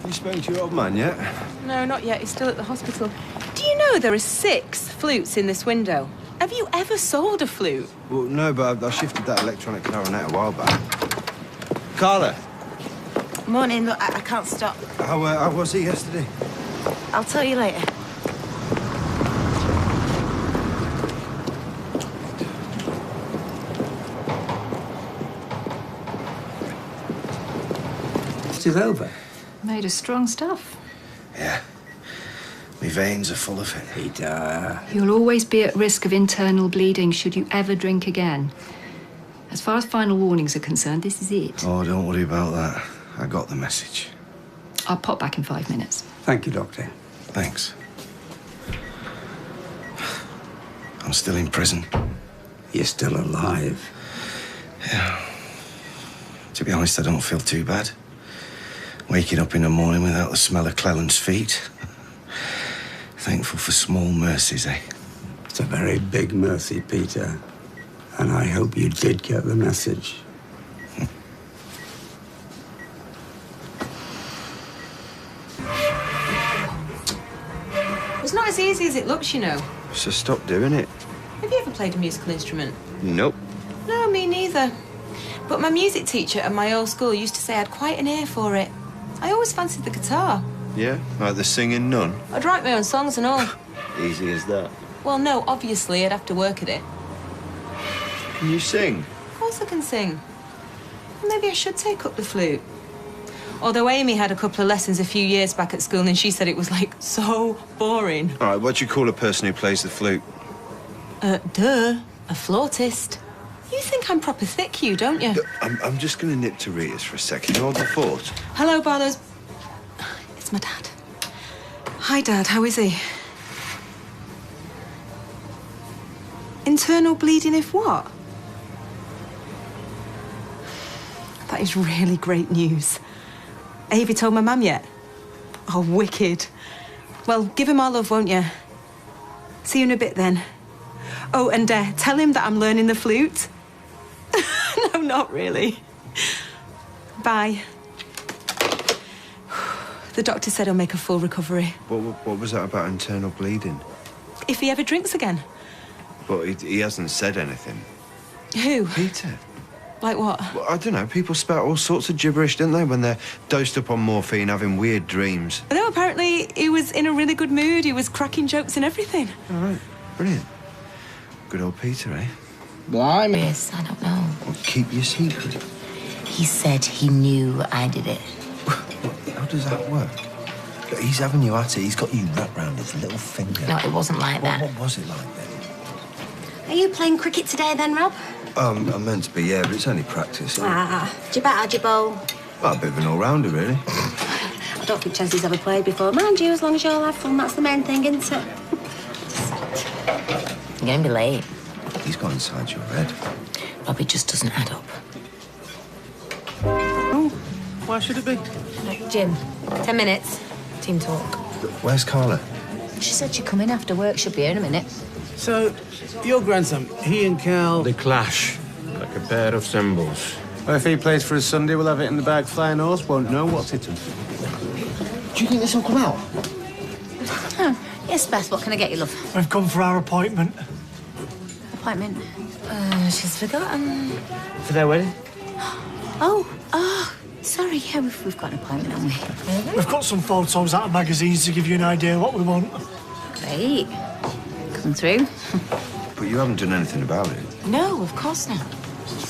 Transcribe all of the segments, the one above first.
You spoken to your old man yet? No, not yet. He's still at the hospital. Do you know there are 6 flutes in this window? Have you ever sold a flute? Well, no, but I shifted that electronic clarinet a while back. Carla! Morning. Look, I can't stop. How was he yesterday? I'll tell you later. It is over. Made of strong stuff. Yeah. My veins are full of it. Peter. You'll always be at risk of internal bleeding should you ever drink again. As far as final warnings are concerned, this is it. Oh, don't worry about that. I got the message. I'll pop back in 5 minutes. Thank you, Doctor. Thanks. I'm still in prison. You're still alive. Yeah. To be honest, I don't feel too bad. Waking up in the morning without the smell of Cleland's feet. Thankful for small mercies, eh? It's a very big mercy, Peter. And I hope you did get the message. It's not as easy as it looks, you know. So stop doing it. Have you ever played a musical instrument? Nope. No, me neither. But my music teacher at my old school used to say I had quite an ear for it. I always fancied the guitar. Yeah? Like the singing nun? I'd write my own songs and all. Easy as that. Well, no, obviously I'd have to work at it. Can you sing? Of course I can sing. Maybe I should take up the flute. Although Amy had a couple of lessons a few years back at school and she said it was, like, so boring. All right, what do you call a person who plays the flute? A flautist. You think I'm proper thick, you, don't you? Look, I'm just going to nip to Rita's for a second. Hold the fort. Hello, Barlow. It's my dad. Hi, Dad. How is he? Internal bleeding if what? That is really great news. Have you told my mum yet? Oh, wicked. Well, give him our love, won't you? See you in a bit, then. Oh, and tell him that I'm learning the flute. No, not really. Bye. The doctor said he'll make a full recovery. What was that about internal bleeding? If he ever drinks again. But he hasn't said anything. Who? Peter. Like what? Well, I don't know. People spout all sorts of gibberish, don't they, when they're dosed up on morphine, having weird dreams. No, apparently he was in a really good mood. He was cracking jokes and everything. All right. Brilliant. Good old Peter, eh? Blimey. Yes, I don't know. Well, keep your secret. He said he knew I did it. How does that work? Look, he's having you at it. He's got you wrapped round his little finger. No, it wasn't like that. What was it like then? Are you playing cricket today then, Rob? I'm meant to be, yeah, but it's only practice. Did you bat, had you bowl? Well, a bit of an all-rounder, really. I don't think Chelsea's ever played before. Mind you, as long as you'll have fun, that's the main thing, isn't it? You're going to be late. He's got inside your head. Robbie just doesn't add up. Oh, why should it be? Jim, 10 minutes. Team talk. Where's Carla? She said she'd come in after work. She'll be here in a minute. So, your grandson, he and Cal... They clash, like a pair of cymbals. Well, if he plays for us Sunday, we'll have it in the bag. Flying horse won't know what's hit him. Do you think this will come out? Oh, yes, Beth, what can I get you, love? We've come for our appointment. Appointment? She's forgotten. For their wedding? Oh, sorry, yeah, we've got an appointment, haven't we? We've got some photos out of magazines to give you an idea what we want. Great. Come through. But you haven't done anything about it. No, of course not.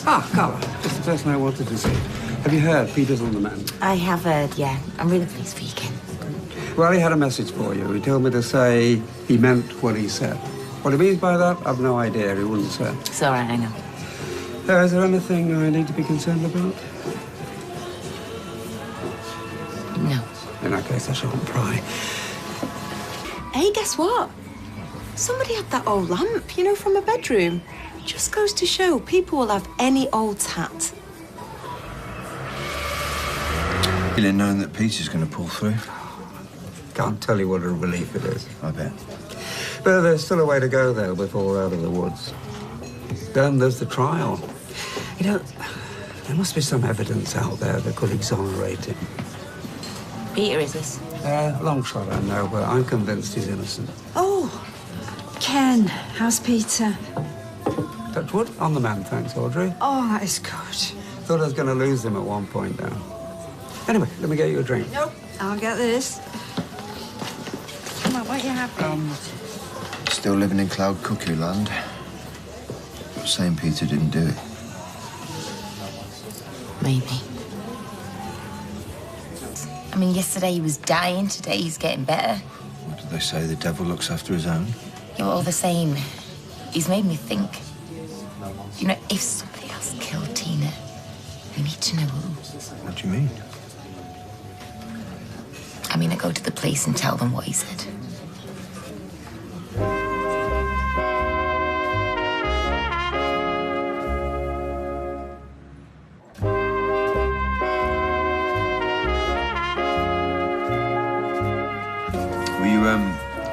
Ah, Carla, just the person I wanted to see. Have you heard Peter's on the mend? I have heard, yeah. I'm really pleased for you, Ken. Well, he had a message for you. He told me to say he meant what he said. What he means by that, I've no idea. He wouldn't say. It's all right, I know. Is there anything I need to be concerned about? No. In that case, I shan't pry. Hey, guess what? Somebody had that old lamp, you know, from a bedroom. Just goes to show people will have any old tat. Feeling knowing that Peter's going to pull through. Can't tell you what a relief it is. I bet. But there's still a way to go, though, before we're out of the woods. Then there's the trial. You know, there must be some evidence out there that could exonerate him. Peter, is this? Long shot, I know, but I'm convinced he's innocent. Oh, Ken, how's Peter? Touch wood on the man, thanks, Audrey. Oh, that is good. Thought I was going to lose him at one point now. Anyway, let me get you a drink. Nope, I'll get this. Come on, what are you having? Still living in cloud cuckoo land. Saying Peter didn't do it. Maybe. I mean, yesterday he was dying, today he's getting better. What did they say? The devil looks after his own? Yeah, well, all the same, he's made me think. You know, if somebody else killed Tina, we need to know who. What do you mean? I mean, I go to the police and tell them what he said.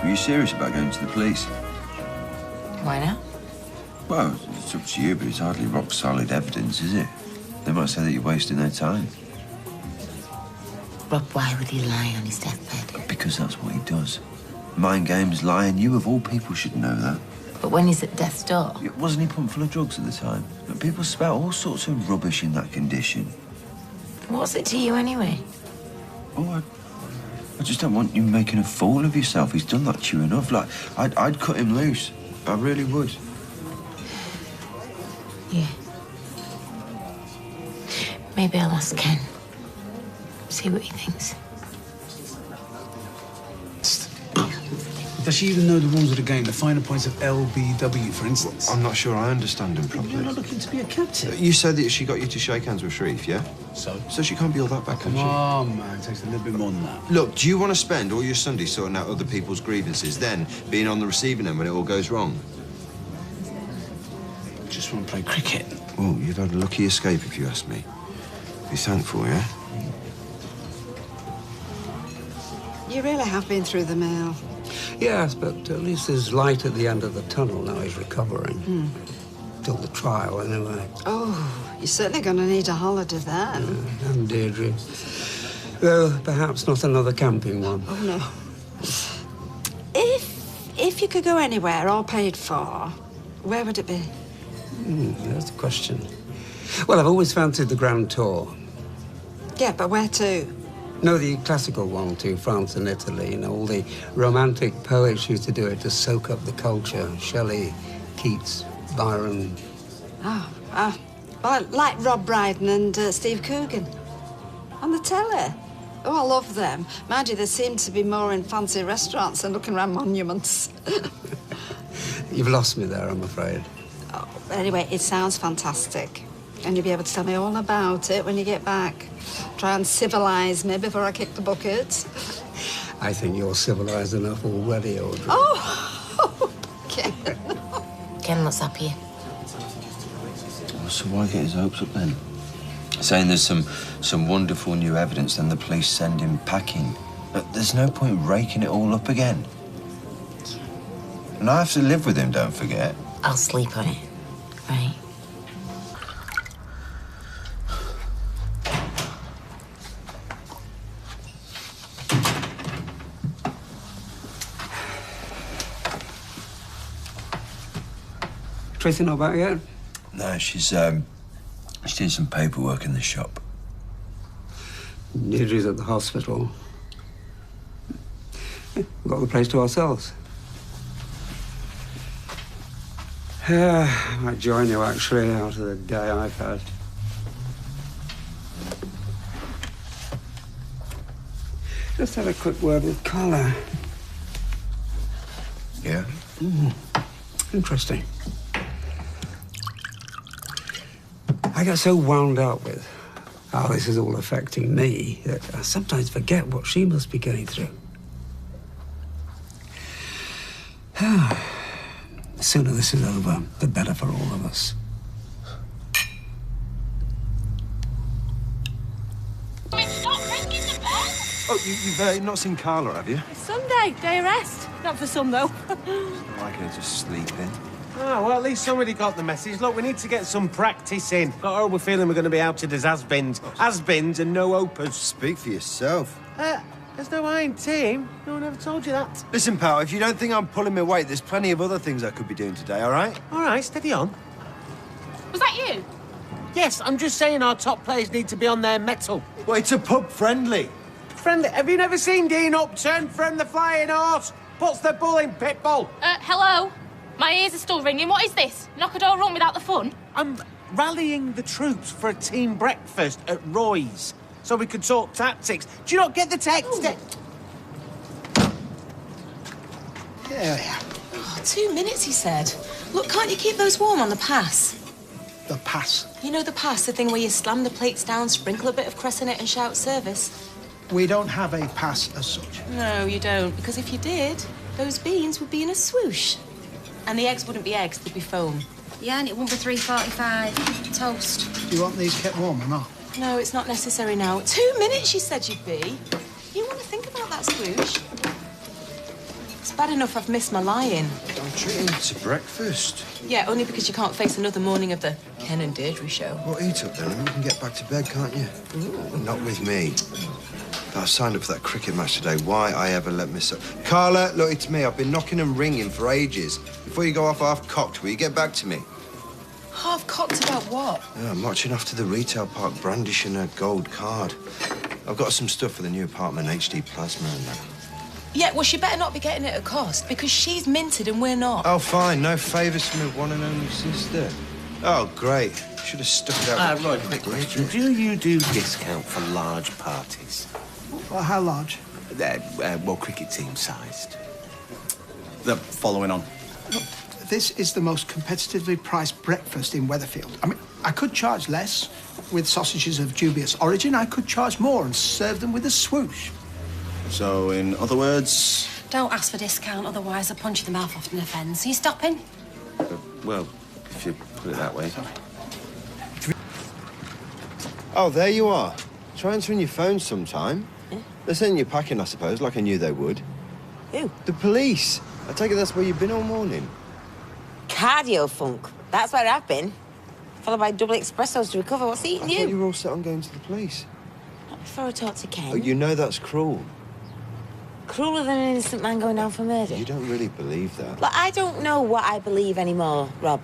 Were you serious about going to the police? Why not? Well, it's up to you, but it's hardly rock-solid evidence, is it? They might say that you're wasting their time. Rob, why would he lie on his deathbed? Because that's what he does. Mind games, lying. You, of all people, should know that. But when he's at death's door... Wasn't he pumped full of drugs at the time? But people spout all sorts of rubbish in that condition. What's it to you, anyway? Oh, I just don't want you making a fool of yourself. He's done that to you enough. Like, I'd cut him loose. I really would. Yeah. Maybe I'll ask Ken. See what he thinks. Does she even know the rules of the game? The finer points of LBW, for instance? I'm not sure I understand him properly. You're not looking to be a captain. You said that she got you to shake hands with Sharif, yeah? So she can't be all that bad, can she? Come on, man. It takes a little bit more than that. Look, do you want to spend all your Sundays sorting out other people's grievances, then being on the receiving end when it all goes wrong? I just want to play cricket. Well, you've had a lucky escape, if you ask me. Be thankful, yeah? You really have been through the mill. Yes, but at least there's light at the end of the tunnel now he's recovering. Till the trial, anyway. Oh, you're certainly going to need a holiday then. And Deirdre. Though perhaps not another camping one. Oh, no. If you could go anywhere, all paid for, where would it be? That's the question. Well, I've always fancied the Grand Tour. Yeah, but where to? No, the classical one to France and Italy. You know, all the romantic poets used to do it to soak up the culture. Shelley, Keats, Byron. Well, like Rob Brydon and Steve Coogan. On the telly. Oh, I love them. Mind you, they seem to be more in fancy restaurants than looking around monuments. You've lost me there, I'm afraid. Oh, anyway, it sounds fantastic. And you'll be able to tell me all about it when you get back. Try and civilise me before I kick the bucket. I think you're civilised enough already, Audrey. Oh, Ken. Ken, what's up here? So why get his hopes up then? Saying there's some wonderful new evidence, then the police send him packing. But there's no point raking it all up again. And I have to live with him, don't forget. I'll sleep on it, right? Tracy not back yet? No, she's doing some paperwork in the shop. Deirdre's at the hospital. We've got the place to ourselves. I might join you, actually, after the day I've had. Just had a quick word with Carla. Yeah? Interesting. I get so wound up with how this is all affecting me that I sometimes forget what she must be going through. The sooner this is over, the better for all of us. Oh, you've not seen Carla, have you? Sunday, day of rest. Not for some, though. I like her just sleeping. Oh, well, at least somebody got the message. Look, we need to get some practice in. Got a horrible feeling we're going to be outed as has-beens. Has-beens and no opers. Speak for yourself. There's no I in team. No one ever told you that. Listen, pal, if you don't think I'm pulling my weight, there's plenty of other things I could be doing today, all right? All right, steady on. Was that you? Yes, I'm just saying our top players need to be on their mettle. Well, it's a pub friendly. Friendly, have you never seen Dean Upton from the Flying Horse? Puts the bull in pitbull. Hello? My ears are still ringing. What is this? Knock a door run without the fun? I'm rallying the troops for a team breakfast at Roy's so we could talk tactics. Do you not get the text? Yeah. Oh, 2 minutes, he said. Look, can't you keep those warm on the pass? The pass. You know the pass, the thing where you slam the plates down, sprinkle a bit of cress in it and shout service? We don't have a pass as such. No, you don't, because if you did, those beans would be in a swoosh. And the eggs wouldn't be eggs, they'd be foam. Yeah, and it won't be 3:45. Toast. Do you want these kept warm or not? No, it's not necessary now. 2 minutes, you said you'd be. You want to think about that swoosh? It's bad enough I've missed my lie-in. I'm treating you to breakfast. Yeah, only because you can't face another morning of the Ken and Deirdre show. Well, eat up then, and you can get back to bed, can't you? Ooh. Not with me. I signed up for that cricket match today. Why I ever let myself... Carla, look, it's me. I've been knocking and ringing for ages. Before you go off half-cocked, will you get back to me? Half-cocked about what? Yeah, I'm marching off to the retail park brandishing a gold card. I've got some stuff for the new apartment, HD plasma and that. Yeah, well, she better not be getting it at cost, because she's minted and we're not. Oh, fine. No favours from my one and only sister. Oh, great. Should have stuck it out. Right, quick question. Do you do discount for large parties? Well, how large? Well, cricket team-sized. The following on. Look, this is the most competitively priced breakfast in Weatherfield. I mean, I could charge less with sausages of dubious origin. I could charge more and serve them with a swoosh. So, in other words... Don't ask for discount, otherwise I'll punch you in the mouth off an offence. Are you stopping? Well, if you put it that way. Oh, there you are. Try answering your phone sometime. Yeah. They're sending you packing, I suppose, like I knew they would. Who? The police. I take it that's where you've been all morning. Cardio funk. That's where I've been. Followed by double espressos to recover. What's eating I you? thought you were all set on going to the police. Not before I talk to Ken. Oh, you know that's cruel. Crueler than an innocent man going down for murder. You don't really believe that. Look, I don't know what I believe anymore, Rob.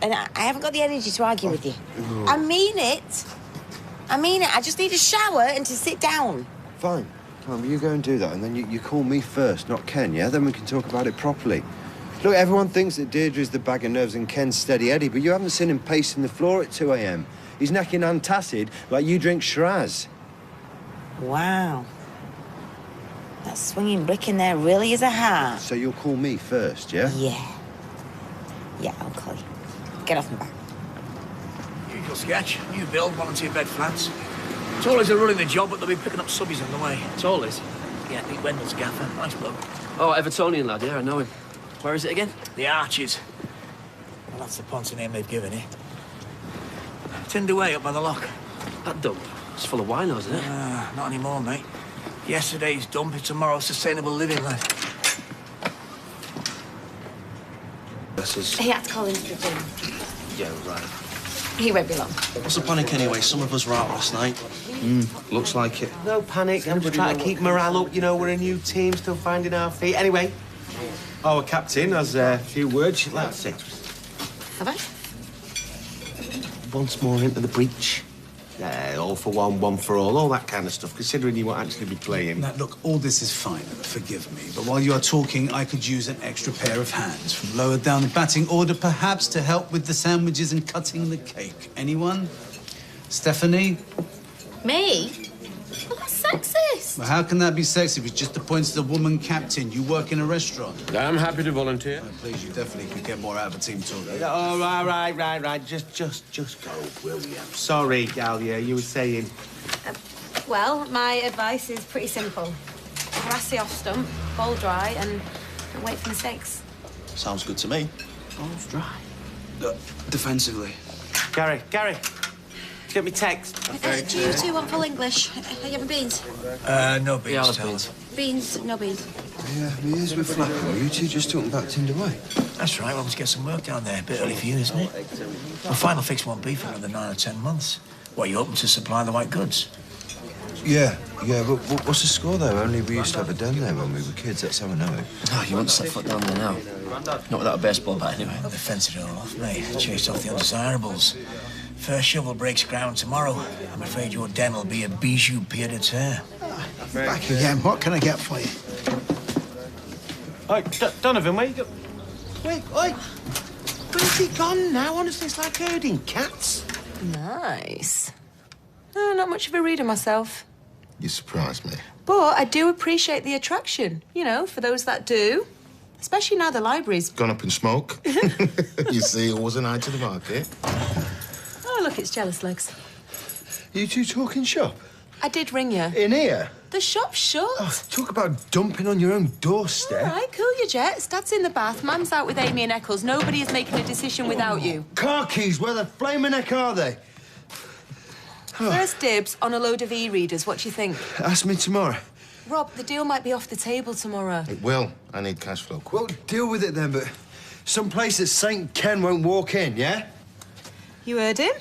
And I haven't got the energy to argue with you. Ooh. I mean it. I mean it. I just need a shower and to sit down. Fine. Fine, well, you go and do that, and then you call me first, not Ken, yeah? Then we can talk about it properly. Look, everyone thinks that Deirdre's the bag of nerves and Ken's steady Eddie, but you haven't seen him pacing the floor at 2 a.m. He's necking antacid like you drink Shiraz. Wow. That swinging brick in there really is a heart. So you'll call me first, yeah? Yeah. Yeah, I'll call you. Get off my back. Usual sketch. New build, volunteer bed flats. It's always a running the job, but they'll be picking up subbies on the way. It's always. Yeah, Pete Wendell's gaffer. Nice bloke. Oh, Evertonian lad, yeah, I know him. Where is it again? The Arches. Well, that's the Ponty name they've given it. Tinned away up by the lock. That dump. It's full of winos, isn't it? Not anymore, mate. Yesterday's dump is tomorrow's sustainable living, lad. He had to call into the gym. Yeah, right. He won't be long. What's the panic anyway? Some of us were out last night. Looks like it. No panic. I'm just trying to keep morale up. You know, we're a new team, still finding our feet. Anyway, our captain has a few words she'd like to say. Have I? Once more into the breach. All for one for all that kind of stuff, considering you won't actually be playing. Now, look, all this is fine, forgive me, but while you are talking, I could use an extra pair of hands from lower down the batting order, perhaps to help with the sandwiches and cutting the cake. Anyone? Stephanie? Me? Well, that's sexist. Well, how can that be sexy if it's just appointed a woman captain? You work in a restaurant. I'm happy to volunteer. Oh, please, you definitely could get more out of a team talk. Oh, right. Just go, will you? Sorry, Galia, you were saying. Well, my advice is pretty simple. Harass the off stump, bowl dry, and wait for mistakes. Sounds good to me. Bowls dry. Defensively. Gary, get me text. Do you two want full English? Are you having beans? No beans, Yeah, I'll have Tal. beans. Beans, no beans. Yeah, my ears were flapping. Were you two just talking about Tinder Way? That's right, we'll have to get some work down there. A bit early for you, isn't it? Well, final fix won't be for another 9 or 10 months. What, are you hoping to supply the white goods? Yeah, but what's the score, though? Only we used to have a den there when we were kids, that's how I know it. Oh, you won't set foot down there now. Not without a baseball bat, anyway. They fenced it all off, mate. Chased off the undesirables. First shovel breaks ground tomorrow. I'm afraid your den will be a bijou pied de terre. Back again. What can I get for you? Hey, Donovan, where you go? Wait, where's he gone now? Honestly, it's like herding cats. Nice. Not much of a reader myself. You surprised me. But I do appreciate the attraction, you know, for those that do. Especially now the library's... Gone up in smoke. You see, it wasn't eye to the market. Oh, look, it's jealous legs. You two talking shop? I did ring you. In here? The shop's shut. Oh, talk about dumping on your own doorstep. All right, cool your jets. Dad's in the bath. Mum's out with Amy and Eccles. Nobody is making a decision without you. Car keys, where the flaming heck are they? First dibs on a load of e-readers. What do you think? Ask me tomorrow. Rob, the deal might be off the table tomorrow. It will. I need cash flow quick. Well, deal with it then, but some place that St. Ken won't walk in, yeah? You heard him.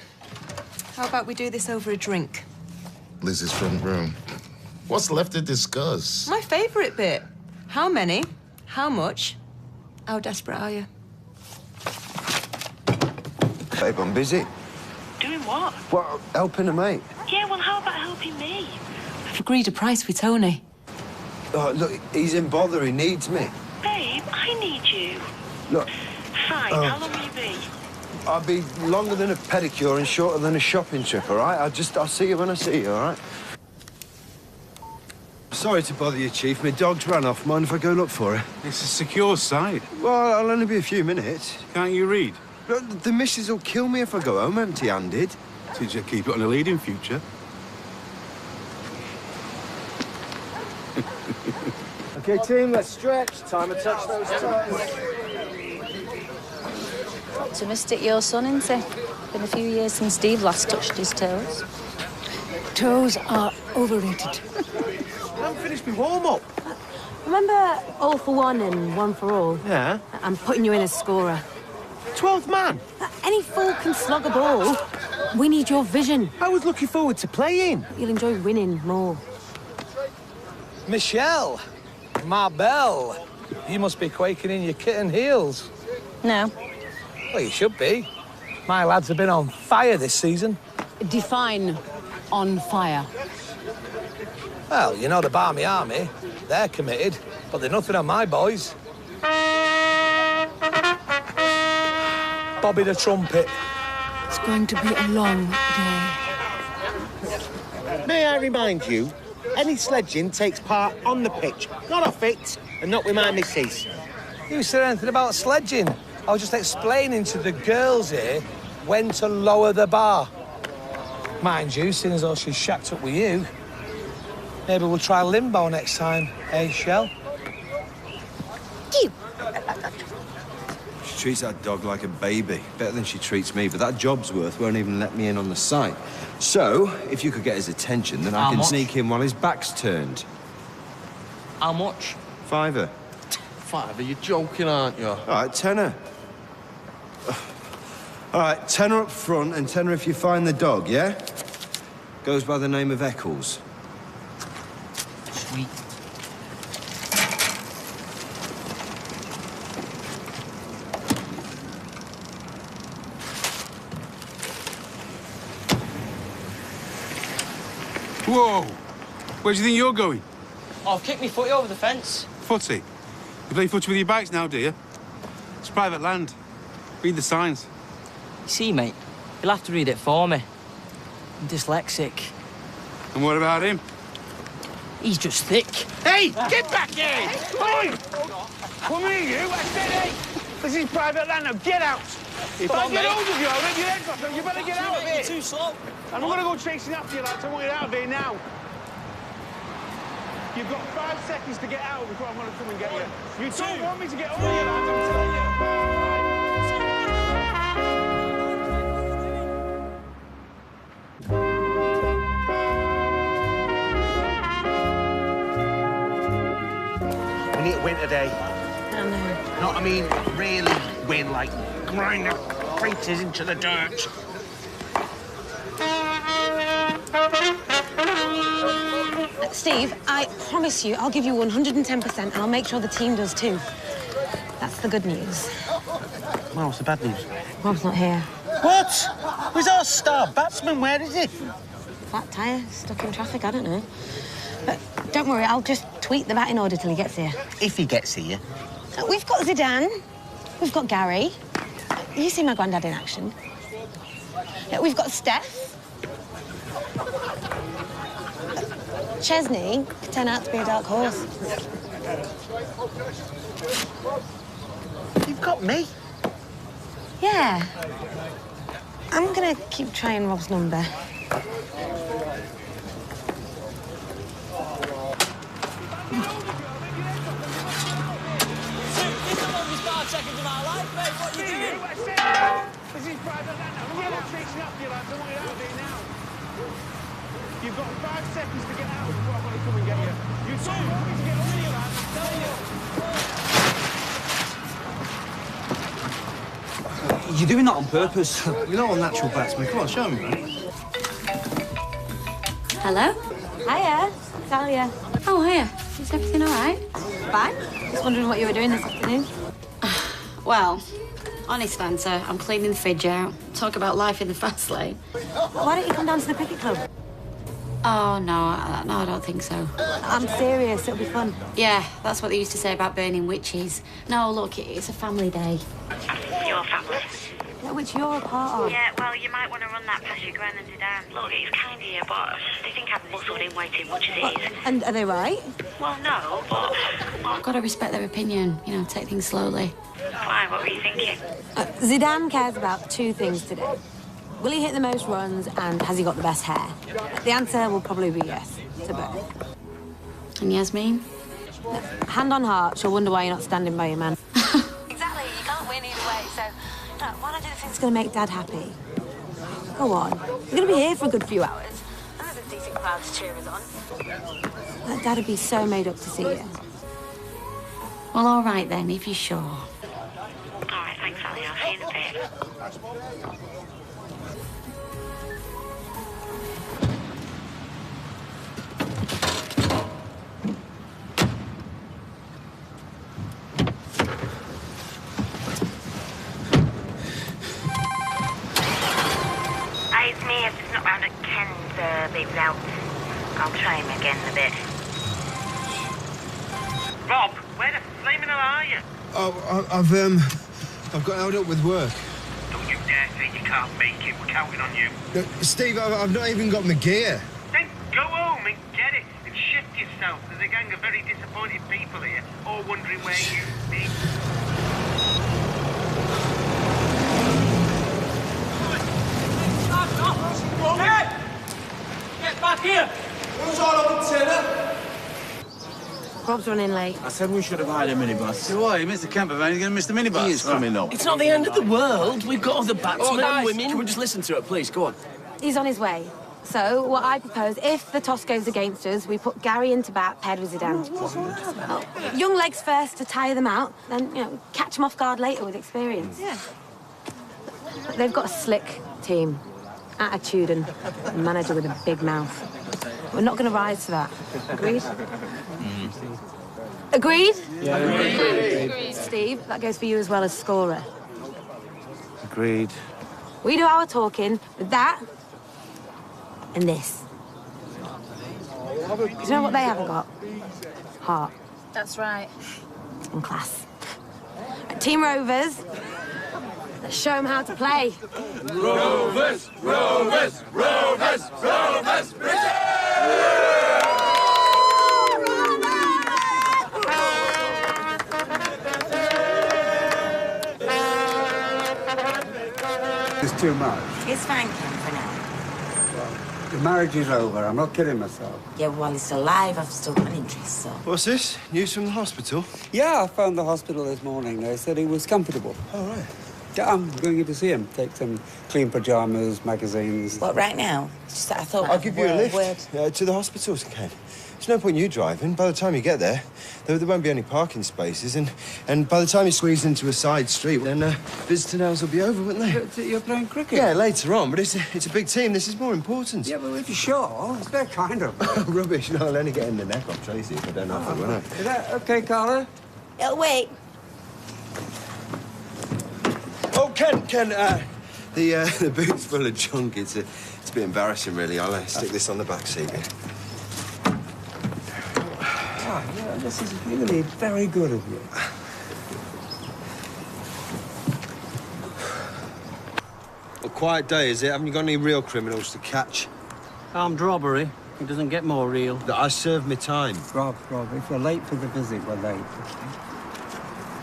How about we do this over a drink? Liz's front room. What's left to discuss? My favourite bit. How many? How much? How desperate are you? Babe, I'm busy. Doing what? Well, helping a mate. Yeah, well, how about helping me? I've agreed a price with Tony. Oh, look, he's in bother. He needs me. Babe, I need you. Look. Fine, how long will you be? I'll be longer than a pedicure and shorter than a shopping trip, all right? I'll see you when I see you, all right? Sorry to bother you, Chief. My dog's ran off. Mind if I go look for her? It's a secure site. Well, I'll only be a few minutes. Can't you read? Look, the missus will kill me if I go home empty-handed. Teach you to keep it on a lead in future. OK, team, let's stretch. Time to touch those toes. Optimistic, your son, isn't he? Been a few years since Steve last touched his toes. Toes are overrated. I haven't finished my warm-up. Remember all for one and one for all? Yeah. I'm putting you in as scorer. 12th man. Any fool can slug a ball. We need your vision. I was looking forward to playing. You'll enjoy winning more. Michelle, ma belle, you must be quaking in your kitten heels. No. Well, you should be. My lads have been on fire this season. Define on fire. Well, you know the Barmy Army. They're committed, but they're nothing on my boys. Bobby the trumpet. It's going to be a long day. May I remind you, any sledging takes part on the pitch, not off it, and not with my missus. You said anything about sledging? I was just explaining to the girls here when to lower the bar. Mind you, seeing as though she's shacked up with you, maybe we'll try limbo next time, eh, Shell? You. She treats that dog like a baby. Better than she treats me, but that Jobsworth won't even let me in on the site. So, if you could get his attention, then I can sneak in while his back's turned. How much? £5. £5? You're joking, aren't you? All right, tenner. All right, tenner up front and tenner if you find the dog, yeah? Goes by the name of Eccles. Sweet. Whoa! Where do you think you're going? Oh, I've kicked me footy over the fence. Footy? You play footy with your bikes now, do you? It's private land. Read the signs. You see, mate, you'll have to read it for me. I'm dyslexic. And what about him? He's just thick. Hey, get back here! Oi! Come here, you! I said, hey! This is private land now. Get out! If I get hold of you, I'll rip your head off. You better get out of here. You're too slow. I'm not going to go chasing after you, lads. I want you out of here now. You've got 5 seconds to get out before I'm going to come and get you. You don't want me to get over you, lads, I'm telling you. We need a winter day. I know. No, I mean, really We're like grinding creatures into the dirt. Steve, I promise you I'll give you 110% and I'll make sure the team does too. That's the good news. Well, what's the bad news? Rob's not here. What? Where's our star batsman? Where is he? Flat tyre, stuck in traffic, I don't know. But don't worry, I'll just tweak the batting order till he gets here. If he gets here. We've got Zidane, we've got Gary. You see my granddad in action. We've got Steph. Chesney could turn out to be a dark horse. You've got me. Yeah. I'm gonna keep trying Rob's number. Seconds of our life, mate. What are you doing? This is private land now. We're not chasing up you, lads. I want you out of here now. You've got 5 seconds to get out before I'm going to come and get you. You told me to get over here, lads. I'm telling you. You're doing that on purpose. You're not a natural batsman. Come on, show me, man. Hello? Hiya, Talia. Oh, hiya. Is everything all right? Fine. Just wondering what you were doing this afternoon. Well, honest answer, I'm cleaning the fridge out. Talk about life in the fast lane. Why don't you come down to the cricket club? Oh, no, I don't think so. I'm serious, it'll be fun. Yeah, that's what they used to say about burning witches. No, look, it's a family day. Your family. Yeah, which you're a part of. Yeah, well, you might want to run that past your gran and Zidane. Look, it's kind of you, but they think I've muscled in way too much as it is. And are they right? Well, no, but... I've got to respect their opinion, you know, take things slowly. Why? What were you thinking? Zidane cares about 2 things today. Will he hit the most runs and has he got the best hair? The answer will probably be yes to both. And Yasmin? Hand on heart, she'll wonder why you're not standing by your man. Exactly, you can't win either way, so why not do the thing that's going to make Dad happy? Go on. You're going to be here for a good few hours. And there's a decent crowd to cheer us on. Dad'd be so made up to see you. Well, all right then, if you're sure. All right, thanks, Ali. I'll see you in a bit. It's me. If it's not round at Ken's baby's out. I'll try him again in a bit. Rob, where the flaming hell are you? Oh, I've got held up with work. Don't you dare say you can't make it. We're counting on you. Look, Steve, I've not even got my gear. Then go home and get it and shift yourself. There's a gang of very disappointed people here, all wondering where you've been. Hey! Get back here! Who's all over the tinner? Rob's running late. I said we should have hired a minibus. So why? You missed the camper van, you're going to miss the minibus. He is coming up. It's not the end of the world. We've got other batsmen and women. Can we just listen to it, please? Go on. He's on his way. So, what I propose, if the toss goes against us, we put Gary into bat, paired with Zidane. Young legs first to tire them out, then, catch them off guard later with experience. Yeah. They've got a slick team. Attitude and a manager with a big mouth. We're not going to rise to that. Agreed? Agreed? Yeah, agreed. Steve, that goes for you as well as scorer. Agreed. We do our talking with that and this. Do you know what they haven't got? Heart. That's right. And class. Team Rovers, let's show them how to play. Rovers! Rovers! Rovers! Rovers! It's too much. It's fine, Ken, for now. The marriage is over. I'm not kidding myself. Yeah, while he's alive, I've still got an interest, so... What's this? News from the hospital? Yeah, I phoned the hospital this morning. They said he was comfortable. Oh, right. Yeah, I'm going in to see him. Take some clean pyjamas, magazines. What, right now? Just that I thought... I'll give you a lift to the hospitals, Ken. There's no point you driving. By the time you get there won't be any parking spaces, and by the time you squeeze into a side street, then visitor hours will be over, wouldn't they? But you're playing cricket? Yeah, later on, but it's a big team. This is more important. Yeah, but if you're sure, it's very kind of... Rubbish. No, I'll only get in the neck off Tracy if I don't offer, will I? Is that OK, Carla? It'll wait. Oh, Ken, the boot's full of junk. It's a bit embarrassing, really. I'll stick this on the back seat here. Oh, yeah, this is really very good of you. A quiet day, is it? Haven't you got any real criminals to catch? Armed robbery. It doesn't get more real. I served my time. Rob, if we're late for the visit, we're late.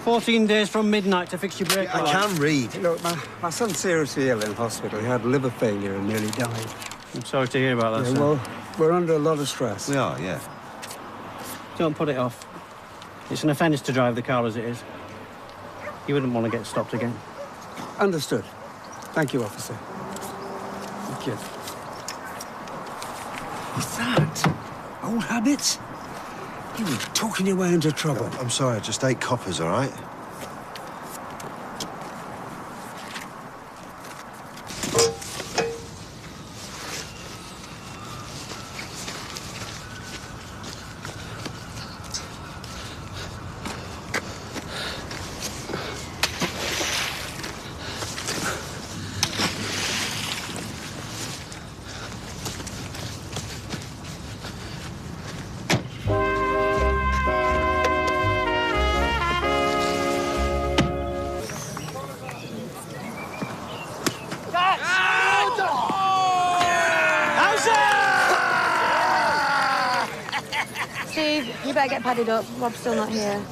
14 days from midnight to fix your brake I can read. Look, my son's seriously ill in hospital. He had liver failure and nearly died. I'm sorry to hear about that, Yeah, sir. well, we're under a lot of stress. We are, yeah. Don't put it off. It's an offence to drive the car as it is. You wouldn't want to get stopped again. Understood. Thank you, officer. Thank you. What's that? Old habits? You were talking your way into trouble. I'm sorry, I just ate coppers, all right? Steve, you better get padded up. Rob's still not here.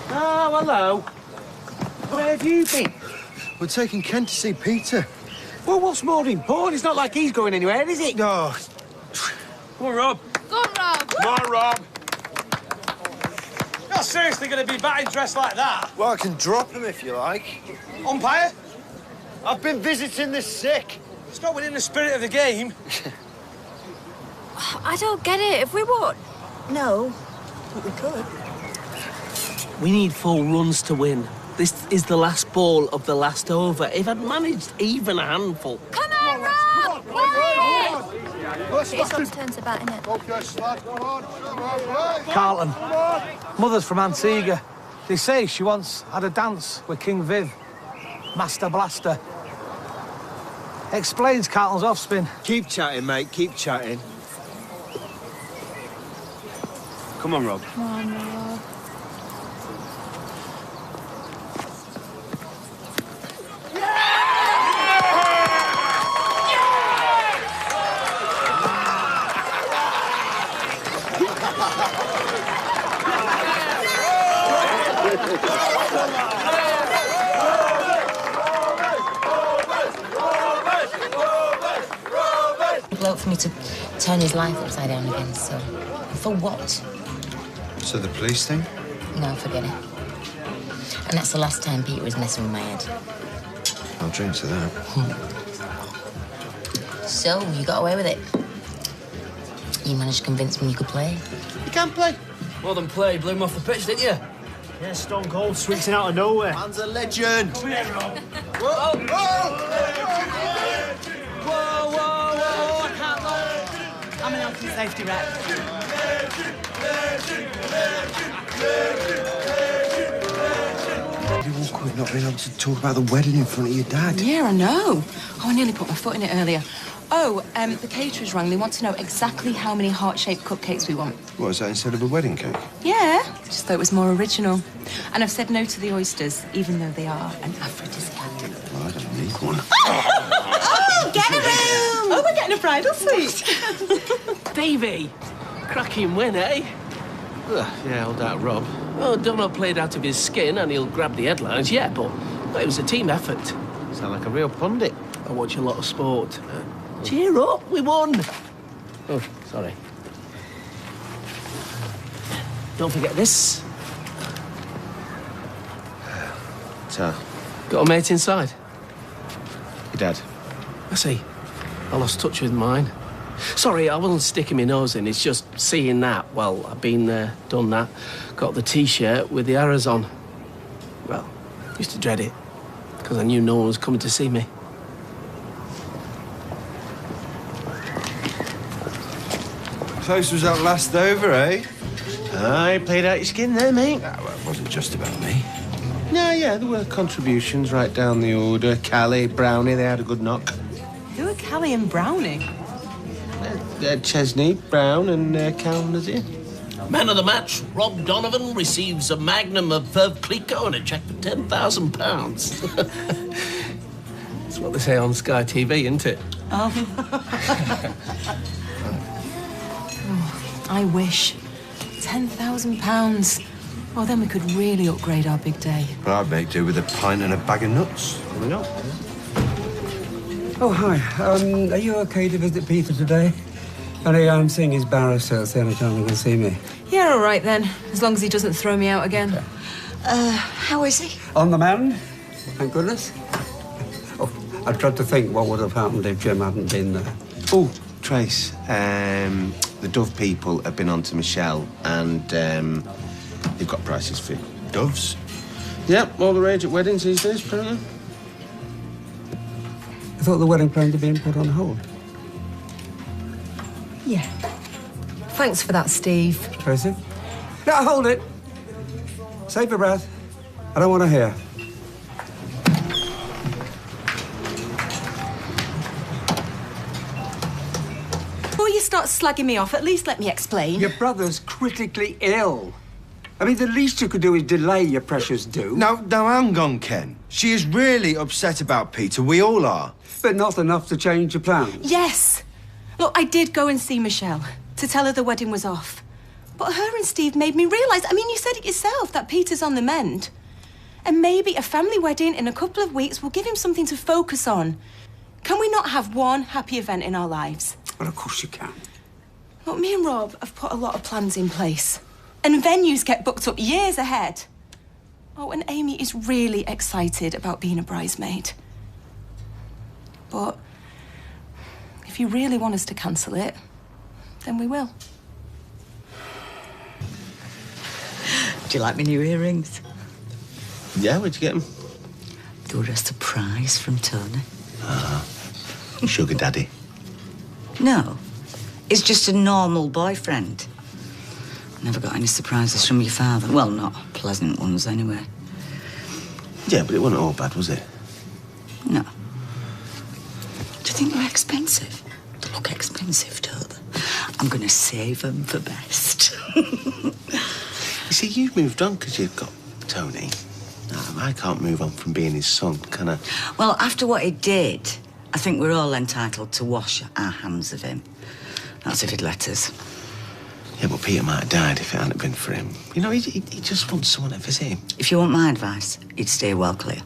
Oh, hello. Where have you been? We're taking Ken to see Peter. Well, what's more important? It's not like he's going anywhere, is it? No. Come on, Rob. Go on, Rob. Come on, Rob. You're seriously going to be batting dressed like that? Well, I can drop him if you like. Umpire? I've been visiting the sick. It's not within the spirit of the game. I don't get it. If we won... No, but we could. We need 4 runs to win. This is the last ball of the last over. If I'd managed even a handful... Come on, Rob! It's Rob's turn to bat, innit? Carlton. Mother's from Antigua. They say she once had a dance with King Viv. Master Blaster. Explains Carlton's off-spin. Keep chatting, mate. Keep chatting. Come on, Rob. Come on, Rob. Bloke for me to turn his life upside down again, so... For what? So the police thing? No, forget it. And that's the last time Peter was messing with my head. I'll drink to that. So, you got away with it. You managed to convince me you could play. You can't play. More than play, blew him off the pitch, didn't you? Yeah, Stone Cold sweeps it out of nowhere. Man's a legend. Come here, Rob. Whoa! I can't look. I'm an health and safety rep. Pretty awkward not being able to talk about the wedding in front of your dad. Yeah, I know. Oh, I nearly put my foot in it earlier. Oh, the caterers rang. They want to know exactly how many heart-shaped cupcakes we want. What, is that instead of a wedding cake? Yeah, just thought it was more original. And I've said no to the oysters, even though they are an aphrodisiac. Well, I don't need one. Oh, get a room! Oh, we're getting a bridal suite. Davey! Cracking win, eh? Yeah, all that, Rob. Well, Donald played out of his skin and he'll grab the headlines, yeah, but it was a team effort. Sound like a real pundit. I watch a lot of sport. Cheer up, we won! Oh, sorry. Don't forget this. So? Got a mate inside? Your dad? I see. I lost touch with mine. Sorry, I wasn't sticking my nose in. It's just seeing that. Well, I've been there, done that. Got the T-shirt with the arrows on. Well, used to dread it, because I knew no one was coming to see me. Close was that last over, eh? I played out your skin there, mate. Well, it wasn't just about me. No, yeah, there were contributions right down the order. Callie, Brownie, they had a good knock. Who are Callie and Brownie? Chesney, Brown, and Cal Nazir. Man of the match, Rob Donovan receives a magnum of Veuve Clicquot and a cheque for £10,000. That's what they say on Sky TV, isn't it? Oh. I wish. £10,000. Well, then we could really upgrade our big day. Well, I'd make do with a pint and a bag of nuts. Why not? Oh, hi. Are you okay to visit Peter today? Only I'm seeing his barrister. It's the only time he can see me. Yeah, all right then. As long as he doesn't throw me out again. How is he? On the mend, thank goodness. Oh, I tried to think what would have happened if Jim hadn't been there. Oh, Trace, the Dove people have been on to Michelle and they've got prices for doves. Yep, all the rage at weddings these days, apparently. I thought the wedding plans had been put on hold. Yeah. Thanks for that, Steve. Tracy? No, hold it. Save your breath. I don't want to hear. Before you start slagging me off, at least let me explain. Your brother's critically ill. I mean, the least you could do is delay your precious due. Now, hang on, Ken. She is really upset about Peter. We all are. But not enough to change your plans. Yes. Look, I did go and see Michelle to tell her the wedding was off. But her and Steve made me realise, I mean, you said it yourself, that Peter's on the mend. And maybe a family wedding in a couple of weeks will give him something to focus on. Can we not have one happy event in our lives? Well, of course you can. Look, me and Rob have put a lot of plans in place. And venues get booked up years ahead. Oh, and Amy is really excited about being a bridesmaid. But if you really want us to cancel it, then we will. Do you like my new earrings? Yeah, where'd you get them? They were a surprise from Tony. Sugar daddy. No, it's just a normal boyfriend. Never got any surprises from your father. Well, not pleasant ones, anyway. Yeah, but it wasn't all bad, was it? No. Do you think they're expensive? They look expensive, don't they? I'm going to save them for best. You see, you've moved on because you've got Tony. I can't move on from being his son, can I? Well, after what he did, I think we're all entitled to wash our hands of him. That's if he'd let us. Yeah, but Peter might have died if it hadn't been for him. You know, he just wants someone to visit him. If you want my advice, he'd stay well clear.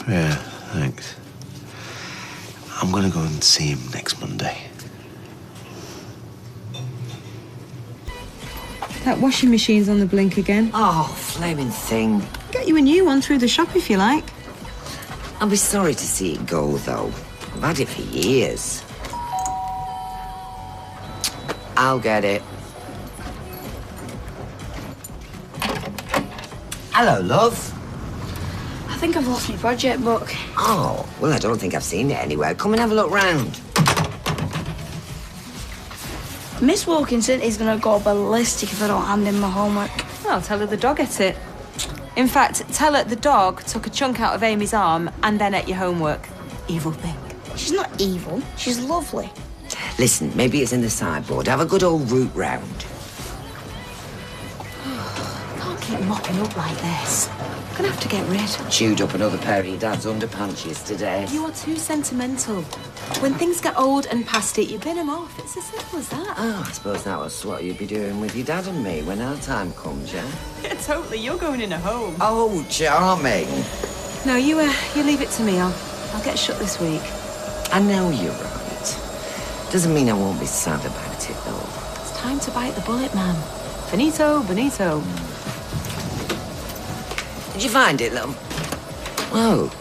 Yeah, thanks. I'm going to go and see him next Monday. That washing machine's on the blink again. Oh, flaming thing. Get you a new one through the shop if you like. I'll be sorry to see it go, though. I've had it for years. I'll get it. Hello, love. I think I've lost my project book. Oh, well, I don't think I've seen it anywhere. Come and have a look round. Miss Wilkinson is going to go ballistic if I don't hand in my homework. Well, tell her the dog ate it. In fact, tell her the dog took a chunk out of Amy's arm and then ate your homework. Evil thing. She's not evil. She's lovely. Listen, maybe it's in the sideboard. Have a good old root round. Can't keep mopping up like this. I'm gonna have to get rid. Chewed up another pair of your dad's underpants yesterday. You are too sentimental. When things get old and past it, you bin them off. It's as simple as that. Oh, I suppose that was what you'd be doing with your dad and me when our time comes, yeah? Yeah, totally. You're going in a home. Oh, charming. No, you leave it to me. I'll get shut this week. I know you're right. Doesn't mean I won't be sad about it, though. It's time to bite the bullet, man. Finito, bonito. Did you find it, love? Whoa.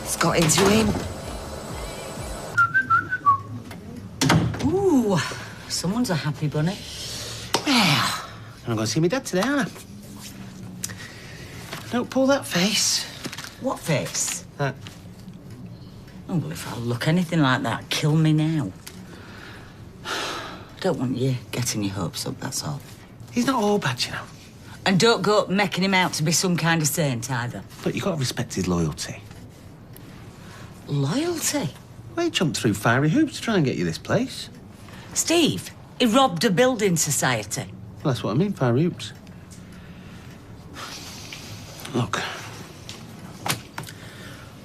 It's got into him. Ooh, someone's a happy bunny. Well, I'm going to see my dad today, aren't I? Don't pull that face. What face? That. Oh, well, if I look anything like that, kill me now. I don't want you getting your hopes up, that's all. He's not all bad, you know. And don't go making him out to be some kind of saint, either. But you've got to respect his loyalty. Loyalty? Well, he jumped through fiery hoops to try and get you this place. Steve, he robbed a building society. Well, that's what I mean, fiery hoops. Look,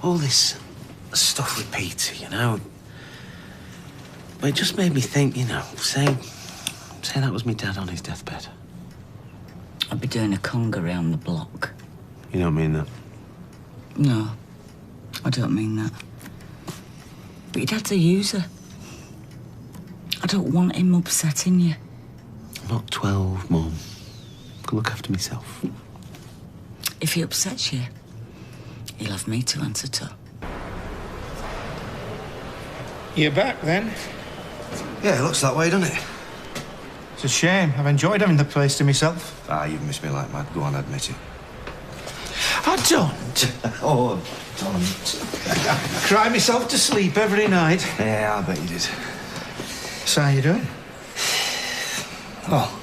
all this stuff with Peter, you know, but it just made me think, you know, say that was me dad on his deathbed. I'd be doing a conga around the block. You don't mean that? No, I don't mean that. But your dad's a user. I don't want him upsetting you. I'm not 12, Mum. I can look after myself. If he upsets you, he'll have me to answer to. You're back, then? Yeah, it looks that way, doesn't it? It's a shame. I've enjoyed having the place to myself. Ah, you've missed me like mad. Go on, admit it. I don't. Oh, don't. Cry myself to sleep every night. Yeah, I bet you did. So how you doing? Oh,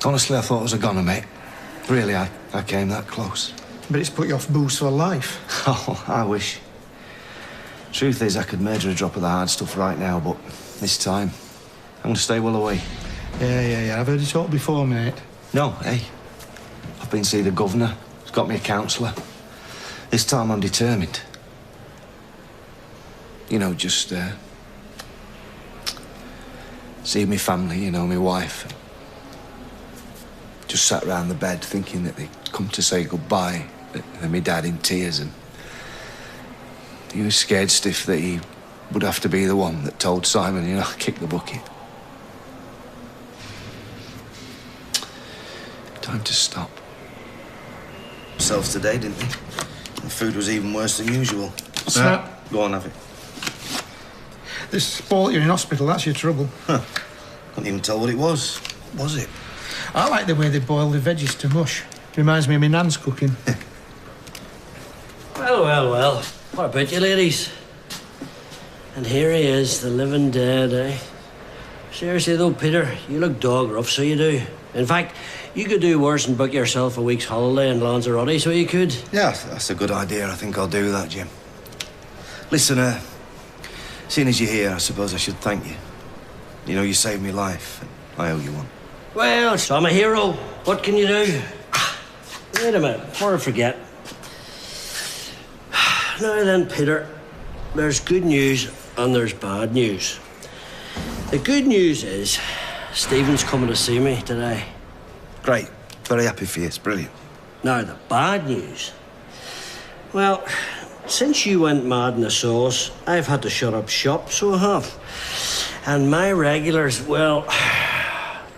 honestly, I thought I was a goner, mate. Really, I came that close. But it's put you off booze for life. Oh, I wish. Truth is, I could murder a drop of the hard stuff right now, but this time, I'm going to stay well away. Yeah. I've heard it all before, mate. No, hey. I've been to see the governor. He's got me a counsellor. This time I'm determined. You know, just, see my family, you know, my wife. Just sat round the bed thinking that they'd come to say goodbye. And my dad in tears, and he was scared stiff that he would have to be the one that told Simon, you know, kick the bucket. Time to stop. Selves today, didn't he? The food was even worse than usual. Go on, have it. This spoilt you in hospital, that's your trouble. Huh. Couldn't even tell what it was. Was it? I like the way they boil the veggies to mush. Reminds me of my nan's cooking. Well. What about you, ladies? And here he is, the living dead, eh? Seriously, though, Peter, you look dog rough, so you do. In fact, you could do worse than book yourself a week's holiday in Lanzarote, so you could. Yeah, that's a good idea. I think I'll do that, Jim. Listen, seeing as you're here, I suppose I should thank you. You know, you saved me life, and I owe you one. Well, so I'm a hero. What can you do? Wait a minute, before I forget. Now then, Peter, there's good news and there's bad news. The good news is Stephen's coming to see me today. Great. Very happy for you. It's brilliant. Now, the bad news. Well, since you went mad in the sauce, I've had to shut up shop, so I have. And my regulars, well,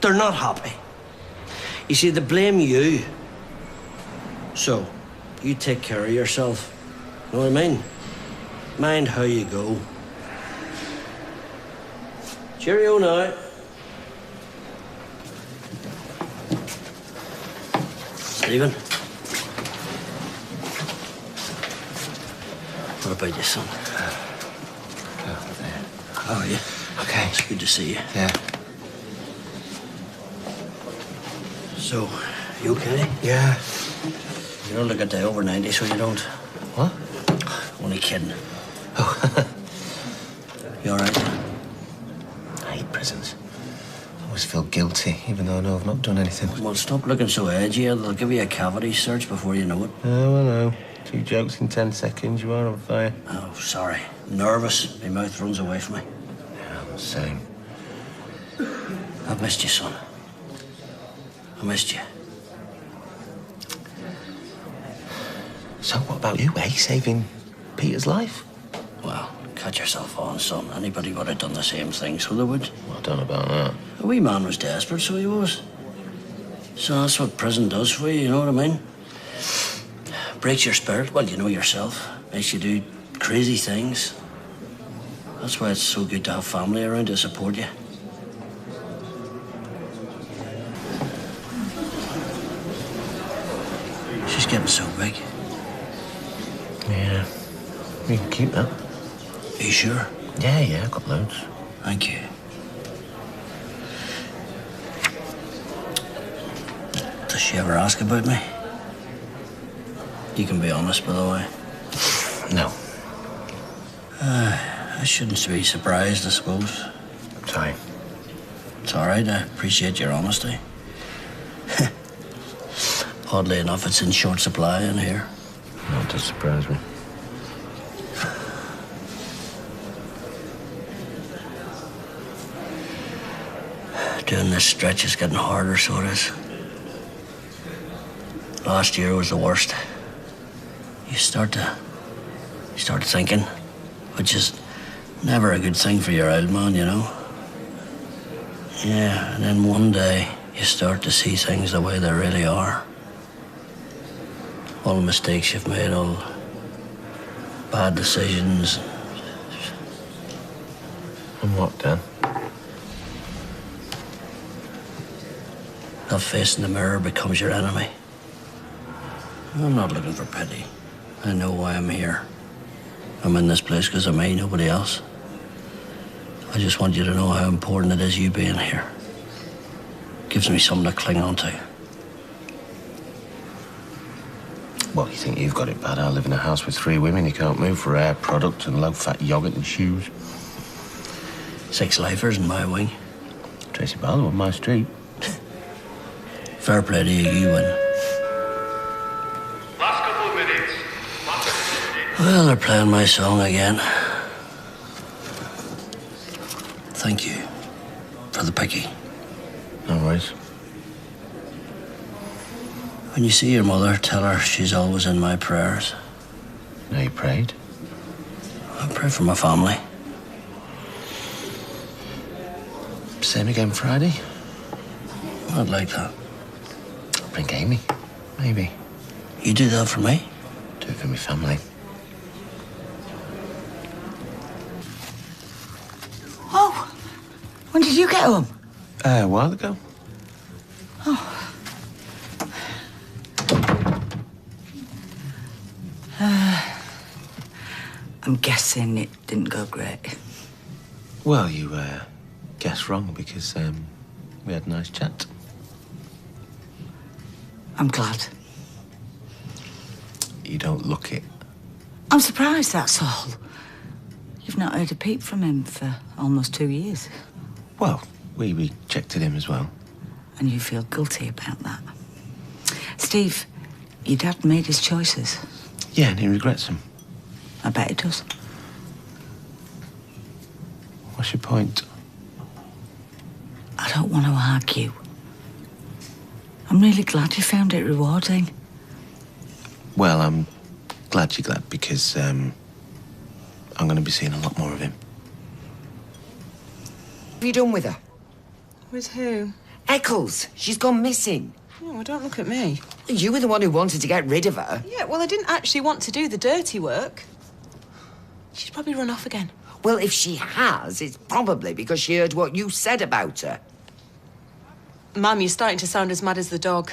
they're not happy. You see, they blame you. So, you take care of yourself. Know what I mean? Mind how you go. Cheerio now. Stephen. What about you, son? How are you? Okay. It's good to see you. Yeah. So, you okay? Yeah. You don't look a day over 90, so you don't. What? Only kidding. Oh. You all right? I hate prisons. I always feel guilty, even though I know I've not done anything. Well, stop looking so edgy. They'll give you a cavity search before you know it. Oh, I know. 2 jokes in 10 seconds, you are on fire. Oh, sorry. Nervous. My mouth runs away from me. Yeah, same. I've missed you, son. I missed you. So what about you, eh? Saving Peter's life? Well, cut yourself on, son. Anybody would have done the same thing, so they would. Well, I don't know about that. A wee man was desperate, so he was. So that's what prison does for you know what I mean? Breaks your spirit. Well, you know yourself. Makes you do crazy things. That's why it's so good to have family around to support you. She's getting so big. Yeah. You can keep that. Are you sure? Yeah, I've got loads. Thank you. Does she ever ask about me? You can be honest, by the way. No. I shouldn't be surprised, I suppose. Sorry. It's all right. I appreciate your honesty. Oddly enough, it's in short supply in here. No, it does surprise me. Doing this stretch is getting harder, so it is. Last year was the worst. You start thinking, which is never a good thing for your old man, you know. Yeah, and then one day you start to see things the way they really are. All the mistakes you've made, all bad decisions. And what, Dan? That face in the mirror becomes your enemy. I'm not looking for pity. I know why I'm here. I'm in this place because of me, nobody else. I just want you to know how important it is you being here. Gives me something to cling on to. Well, you think you've got it bad? I live in a house with 3 women. You can't move for hair products and low-fat yogurt and shoes. 6 lifers in my wing. Tracy Barlow on my street. Fair play to you, you win. Last couple of minutes. Well, they're playing my song again. Thank you for the picky. No worries. When you see your mother, tell her she's always in my prayers. Know you prayed? I pray for my family. Same again Friday? I'd like that. Bring Amy, maybe. You do that for me? Do it for my family. Oh, when did you get home? A while ago. Oh. I'm guessing it didn't go great. Well, you guessed wrong because we had a nice chat. I'm glad. You don't look it. I'm surprised, that's all. You've not heard a peep from him for almost 2 years. Well, we rejected him as well. And you feel guilty about that. Steve, your dad made his choices. Yeah, and he regrets them. I bet he does. What's your point? I don't want to argue. I'm really glad you found it rewarding. Well, I'm glad you're glad because I'm going to be seeing a lot more of him. What have you done with her? With who? Eccles. She's gone missing. Oh, don't look at me. You were the one who wanted to get rid of her. Yeah, well, I didn't actually want to do the dirty work. She's probably run off again. Well, if she has, it's probably because she heard what you said about her. Mum, you're starting to sound as mad as the dog.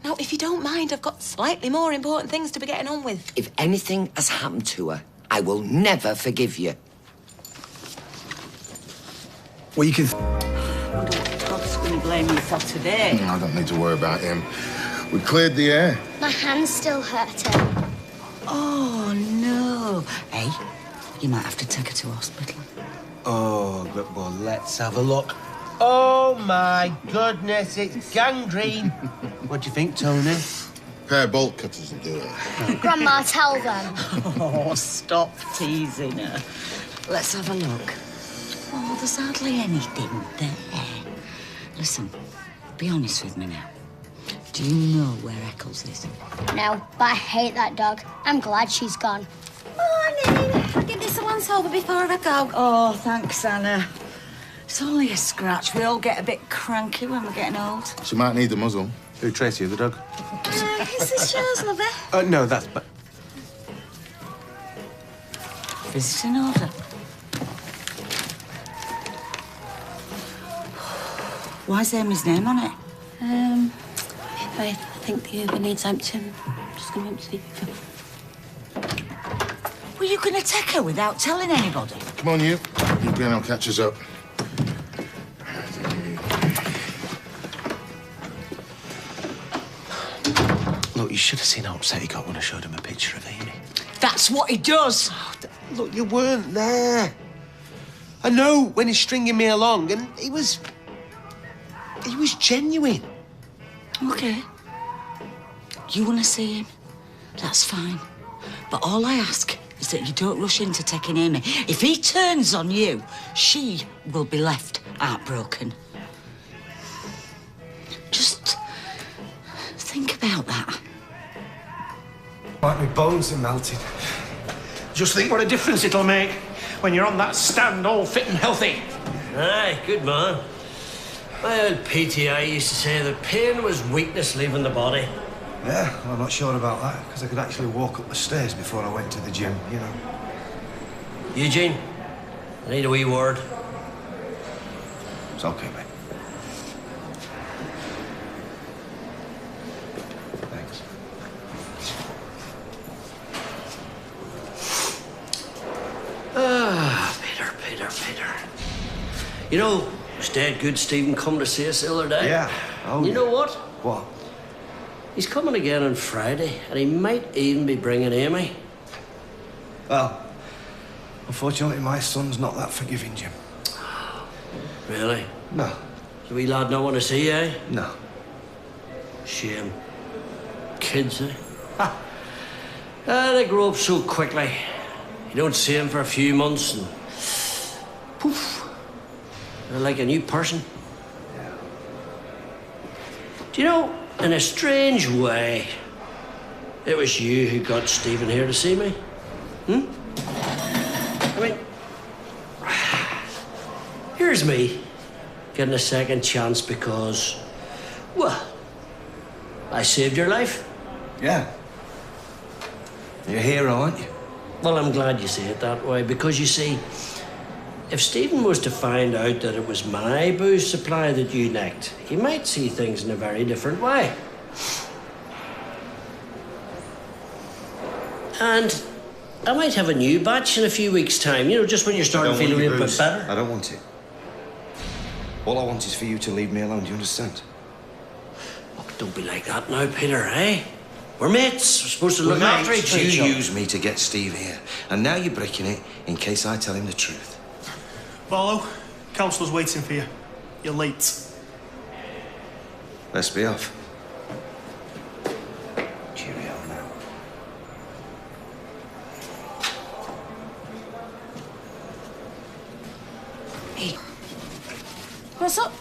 Now, if you don't mind, I've got slightly more important things to be getting on with. If anything has happened to her, I will never forgive you. Well, you can... I wonder what Todd's going to blame you for today. I don't need to worry about him. We cleared the air. My hand's still hurting. Oh, no. Hey, you might have to take her to hospital. Oh, but well, let's have a look. Oh, my goodness, it's gangrene. What do you think, Tony? Pair of bolt cutters will do it. Grandma, tell them. Oh, stop teasing her. Let's have a look. Oh, there's hardly anything there. Listen, be honest with me now. Do you know where Eccles is? No, but I hate that dog. I'm glad she's gone. Morning. I'll give this a once over before I go. Oh, thanks, Anna. It's only a scratch. We all get a bit cranky when we're getting old. She might need the muzzle. Who, Tracy, or the dog? Is this yours, lover? No, that's... Visiting order. Why's Amy's name on it? I think the Uber needs emptying. I'm just going to empty the... Were you going to take her without telling anybody? Come on, you. You grin, I'll catch us up. Look, you should have seen how upset he got when I showed him a picture of Amy. That's what he does. Look, you weren't there. I know when he's stringing me along, and he was genuine. OK. You want to see him? That's fine. But all I ask is that you don't rush into taking Amy. If he turns on you, she will be left heartbroken. Just think about that. Like my bones are melted. Just think what a difference it'll make when you're on that stand all fit and healthy. Aye, good man. My old PTI used to say that pain was weakness leaving the body. Yeah, well, I'm not sure about that, because I could actually walk up the stairs before I went to the gym, you know. Eugene, I need a wee word. It's okay, mate. Thanks. Peter. You know, it's dead good Stephen come to see us the other day. Yeah. Oh, you know yeah. what? What? He's coming again on Friday, and he might even be bringing Amy. Well, unfortunately, my son's not that forgiving, Jim. Really? No. The wee lad not want to see you, eh? No. Shame. Kids, eh? Ha! They grow up so quickly. You don't see them for a few months and... poof. They're like a new person. Yeah. Do you know, in a strange way, it was you who got Stephen here to see me? I mean... here's me, getting a second chance because... well, I saved your life. Yeah. You're a hero, aren't you? Well, I'm glad you say it that way, because you see, if Stephen was to find out that it was my booze supply that you nicked, he might see things in a very different way. And I might have a new batch in a few weeks' time, you know, just when you're starting to feel a little bit better. I don't want it. All I want is for you to leave me alone, do you understand? Oh, don't be like that now, Peter, eh? We're mates. We're supposed to look after each other. You used me to get Steve here, and now you're breaking it in case I tell him the truth. Barlow, councillor's waiting for you. You're late. Let's be off. Cheerio now. Hey. What's up?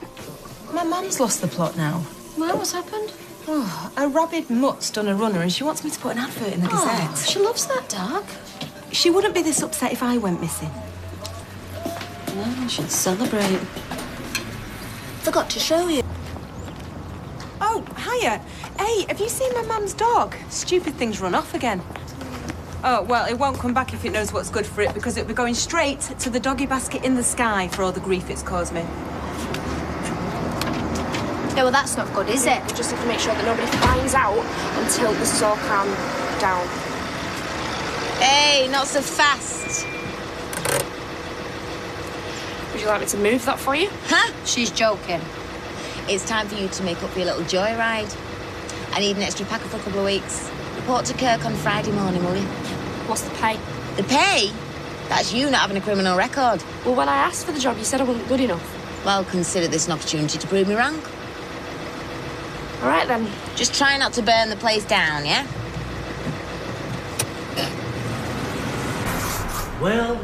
My mum's lost the plot now. Well, what's happened? Oh, a rabid mutt's done a runner and she wants me to put an advert in the Gazette. She loves that dog. She wouldn't be this upset if I went missing. No, I should celebrate. Forgot to show you. Oh, hiya. Hey, have you seen my mum's dog? Stupid thing's run off again. Oh, well, it won't come back if it knows what's good for it because it'll be going straight to the doggy basket in the sky for all the grief it's caused me. Yeah, well, that's not good, is it? We just have to make sure that nobody finds out until this is all calmed down. Hey, not so fast. Would you like me to move that for you? Huh? She's joking. It's time for you to make up for your little joyride. I need an extra packer for a couple of weeks. Report to Kirk on Friday morning, will you? What's the pay? The pay? That's you not having a criminal record. Well, when I asked for the job, you said I wasn't good enough. Well, consider this an opportunity to prove me wrong. All right, then. Just try not to burn the place down, yeah? Well.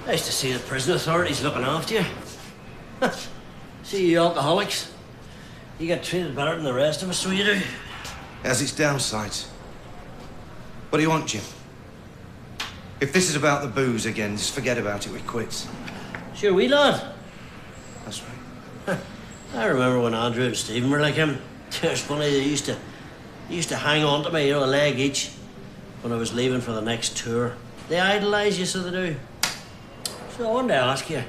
Nice to see the prison authorities looking after you. See you alcoholics. You get treated better than the rest of us, so you do. It has its downsides. What do you want, Jim? If this is about the booze again, just forget about it, we quits. Sure, we lad. That's right. I remember when Andrew and Stephen were like him. It's funny, they used to hang on to me, you know, a leg each, when I was leaving for the next tour. They idolise you, so they do. So I wanted to ask you,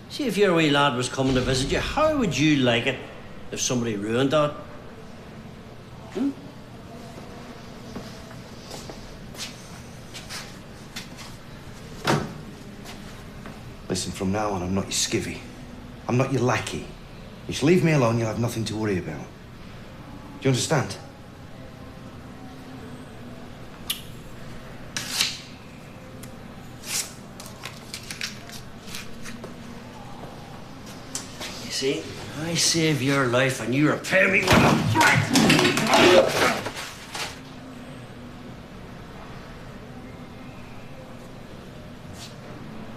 see if your wee lad was coming to visit you, how would you like it if somebody ruined that? Hmm? Listen, from now on, I'm not your skivvy. I'm not your lackey. You just leave me alone, you'll have nothing to worry about. Do you understand? You see, I save your life and you repay me with a threat.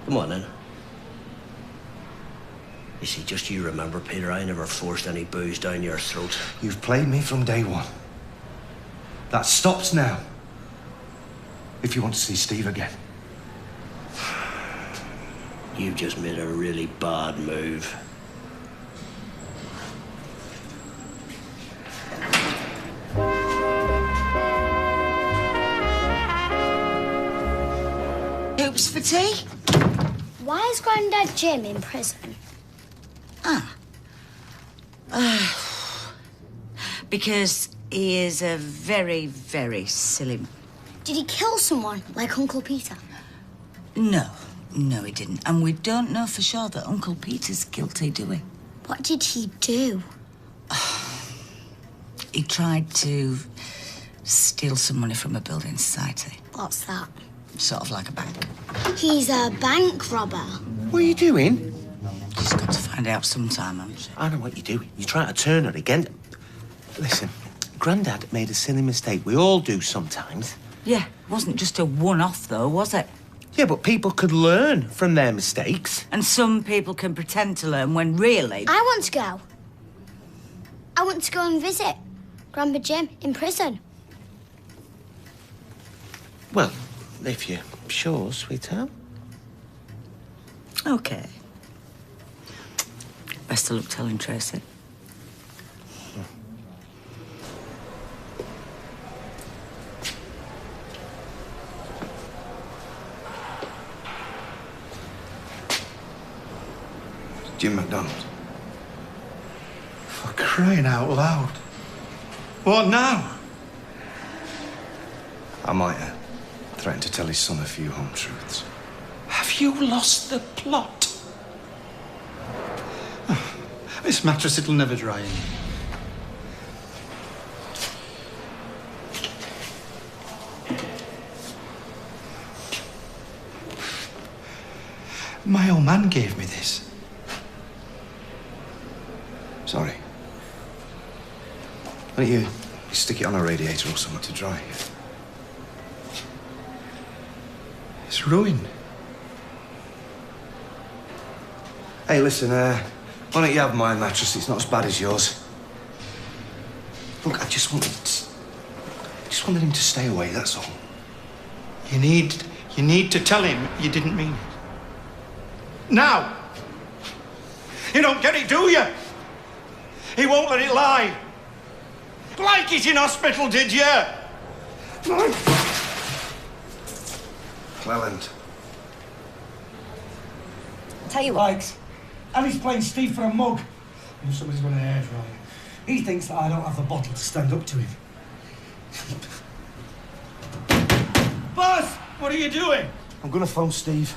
Come on, then. You see, just you remember, Peter, I never forced any booze down your throat. You've played me from day one. That stops now. If you want to see Steve again. You've just made a really bad move. Hoops for tea? Why is Grandad Jim in prison? Because he is a very, very silly man. Did he kill someone, like Uncle Peter? No, he didn't. And we don't know for sure that Uncle Peter's guilty, do we? What did he do? He tried to steal some money from a building society. What's that? Sort of like a bank. He's a bank robber. What are you doing? Just got to find out sometime, haven't you? I know what you're doing. You're trying to turn her again. Listen, Grandad made a silly mistake. We all do sometimes. Yeah, wasn't just a one-off, though, was it? Yeah, but people could learn from their mistakes. And some people can pretend to learn when really... I want to go. I want to go and visit Grandpa Jim in prison. Well, if you're sure, sweetheart. OK. Best of luck telling Tracy. Jim McDonald. For crying out loud. What now? I might have threatened to tell his son a few home truths. Have you lost the plot? This mattress, it'll never dry in. My old man gave me this. Sorry. Why don't you stick it on a radiator or something to dry? It's ruined. Hey, listen, why don't you have my mattress? It's not as bad as yours. Look, I just wanted him to stay away, that's all. You need to tell him you didn't mean it. Now! You don't get it, do you? He won't let it lie. Like he's in hospital, did you? Cleland. Tell you what. And he's playing Steve for a mug. And somebody's going to hair dry. He thinks that I don't have the bottle to stand up to him. Buzz! What are you doing? I'm going to phone Steve.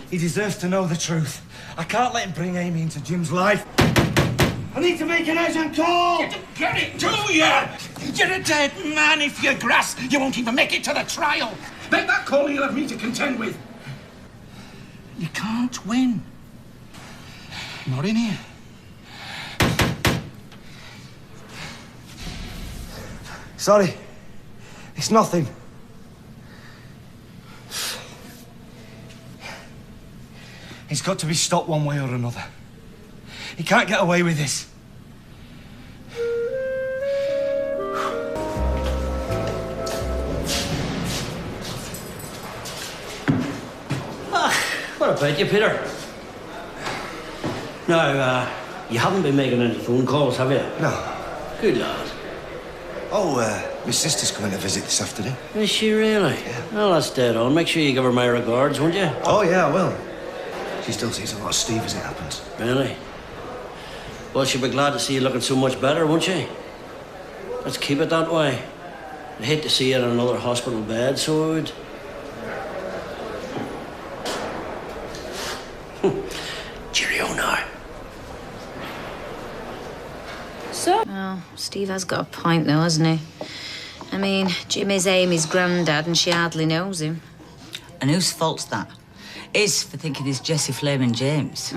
He deserves to know the truth. I can't let him bring Amy into Jim's life. I need to make an urgent call! You don't get it, do you? You're a dead man if you grass. You won't even make it to the trial. Make that call and you'll have me to contend with. You can't win. Not in here. Sorry. It's nothing. He's got to be stopped one way or another. He can't get away with this. What about you, Peter? Now, You haven't been making any phone calls, have you? No. Good lad. Oh, my sister's coming to visit this afternoon. Is she really? Yeah. Well, that's dead on. Make sure you give her my regards, won't you? Oh, yeah, I will. She still sees a lot of Steve as it happens. Really? Well, she'll be glad to see you looking so much better, won't she? Let's keep it that way. I'd hate to see you in another hospital bed, so I would. Cheerio now. So? Oh, Steve has got a point, though, hasn't he? I mean, Jim is Amy's granddad and she hardly knows him. And whose fault's that? His for thinking he's Jessie Flaming James.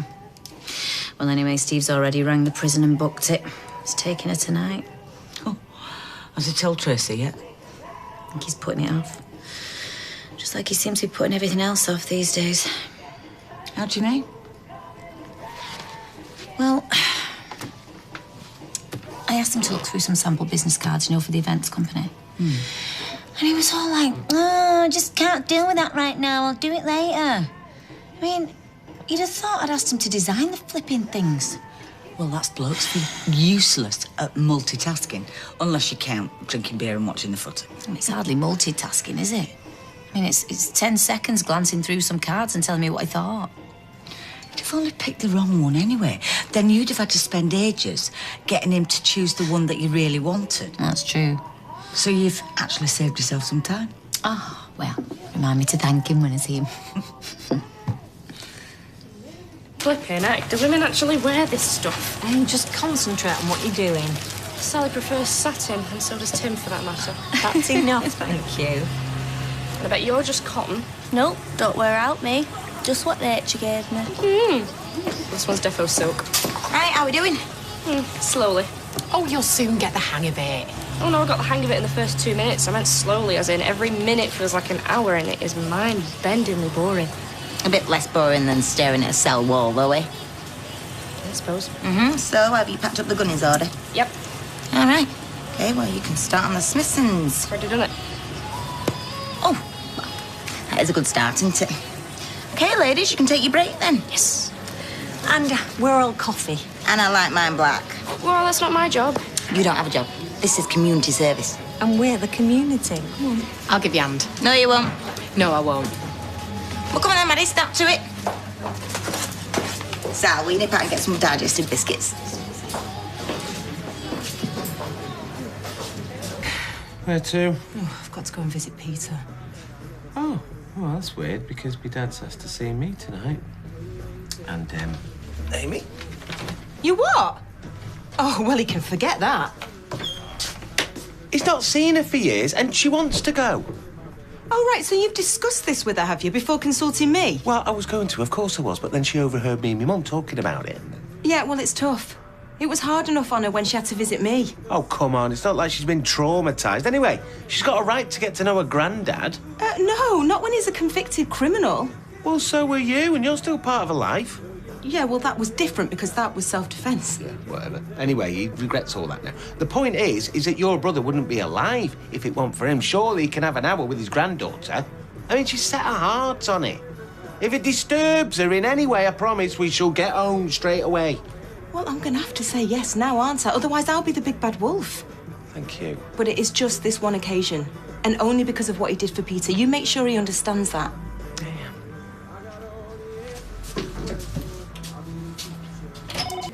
Well, anyway, Steve's already rang the prison and booked it. He's taking her tonight. Oh, has he told Tracy yet? I think he's putting it off. Just like he seems to be putting everything else off these days. How do you mean? Well, I asked him to look through some sample business cards, you know, for the events company. And he was all like, oh, I just can't deal with that right now. I'll do it later. I mean, you'd have thought I'd asked him to design the flipping things. Well, that's blokes be useless at multitasking, unless you count drinking beer and watching the footy. And it's hardly multitasking, is it? I mean, it's 10 seconds glancing through some cards and telling me what I thought. You'd have only picked the wrong one anyway. Then you'd have had to spend ages getting him to choose the one that you really wanted. That's true. So you've actually saved yourself some time. Oh, well, remind me to thank him when I see him. Flipping heck, do women actually wear this stuff? Hey, just concentrate on what you're doing. Sally prefers satin, and so does Tim, for that matter. That's enough, thank you. And I bet you're just cotton. Nope, don't wear out me. Just what nature gave me. This one's defo silk. Right, how we doing? Slowly. Oh, you'll soon get the hang of it. Oh, no, I got the hang of it in the first 2 minutes. I meant slowly, as in every minute feels like an hour, and it is mind-bendingly boring. A bit less boring than staring at a cell wall, though, eh? I suppose. So, have you packed up the gunny's order? Yep. All right. Okay, well, you can start on the Smithsons. Already done it. Oh, well, that is a good start, isn't it? Okay, ladies, you can take your break then. Yes. And we're all coffee. And I like mine black. Well, that's not my job. You don't have a job. This is community service. And we're the community. Come on. I'll give you a hand. No, you won't. No, I won't. Well, come on then, Maddie, step to it. Sal, we nip out and get some digestive biscuits. Where to? Oh, I've got to go and visit Peter. Oh, well, that's weird, because my dad's has to see me tonight. And, Amy. You what? Oh, well, he can forget that. He's not seen her for years, and she wants to go. Oh, right, so you've discussed this with her, have you, before consulting me? Well, I was going to, of course I was, but then she overheard me and my mum talking about it. Yeah, well, it's tough. It was hard enough on her when she had to visit me. Oh, come on, it's not like she's been traumatised. Anyway, she's got a right to get to know her granddad. No, not when he's a convicted criminal. Well, so were you, and you're still part of her life. Yeah, well, that was different because that was self-defence. Yeah, whatever. Anyway, he regrets all that now. The point is that your brother wouldn't be alive if it weren't for him. Surely he can have an hour with his granddaughter. I mean, she's set her heart on it. If it disturbs her in any way, I promise we shall get home straight away. Well, I'm going to have to say yes now, aren't I? Otherwise, I'll be the big bad wolf. Thank you. But it is just this one occasion, and only because of what he did for Peter. You make sure he understands that.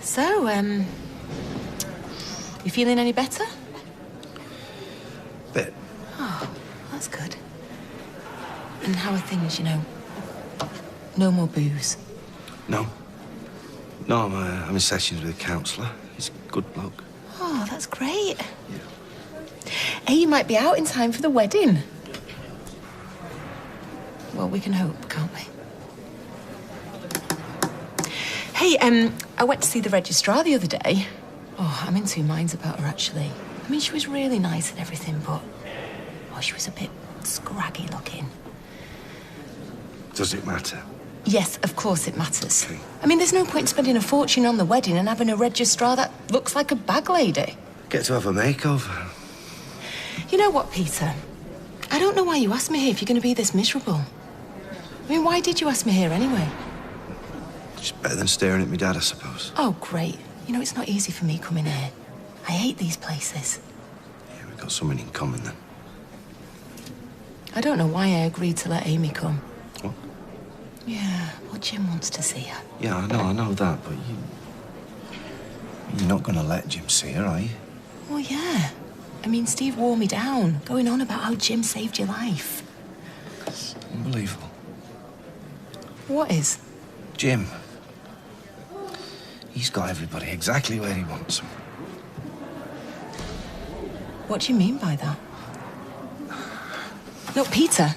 So, you feeling any better? Bit. Oh, that's good. And how are things, you know? No more booze? No. No, I'm in sessions with a counsellor. He's a good bloke. Oh, that's great. Hey, you might be out in time for the wedding. Well, we can hope, can't we? Hey, I went to see the registrar the other day. Oh, I'm in two minds about her, actually. I mean, she was really nice and everything, but... Oh, she was a bit scraggy looking. Does it matter? Yes, of course it matters. Okay. I mean, there's no point spending a fortune on the wedding and having a registrar that looks like a bag lady. Get to have a makeover. You know what, Peter? I don't know why you asked me here if you're going to be this miserable. I mean, why did you ask me here anyway? It's better than staring at me dad, I suppose. Oh, great. You know, it's not easy for me coming here. I hate these places. Yeah, we've got something in common then. I don't know why I agreed to let Amy come. What? Yeah, well, Jim wants to see her. Yeah, I know that, but you're not going to let Jim see her, are you? Well, yeah. I mean, Steve wore me down, going on about how Jim saved your life. Unbelievable. What is? Jim. He's got everybody exactly where he wants them. What do you mean by that? Look, Peter.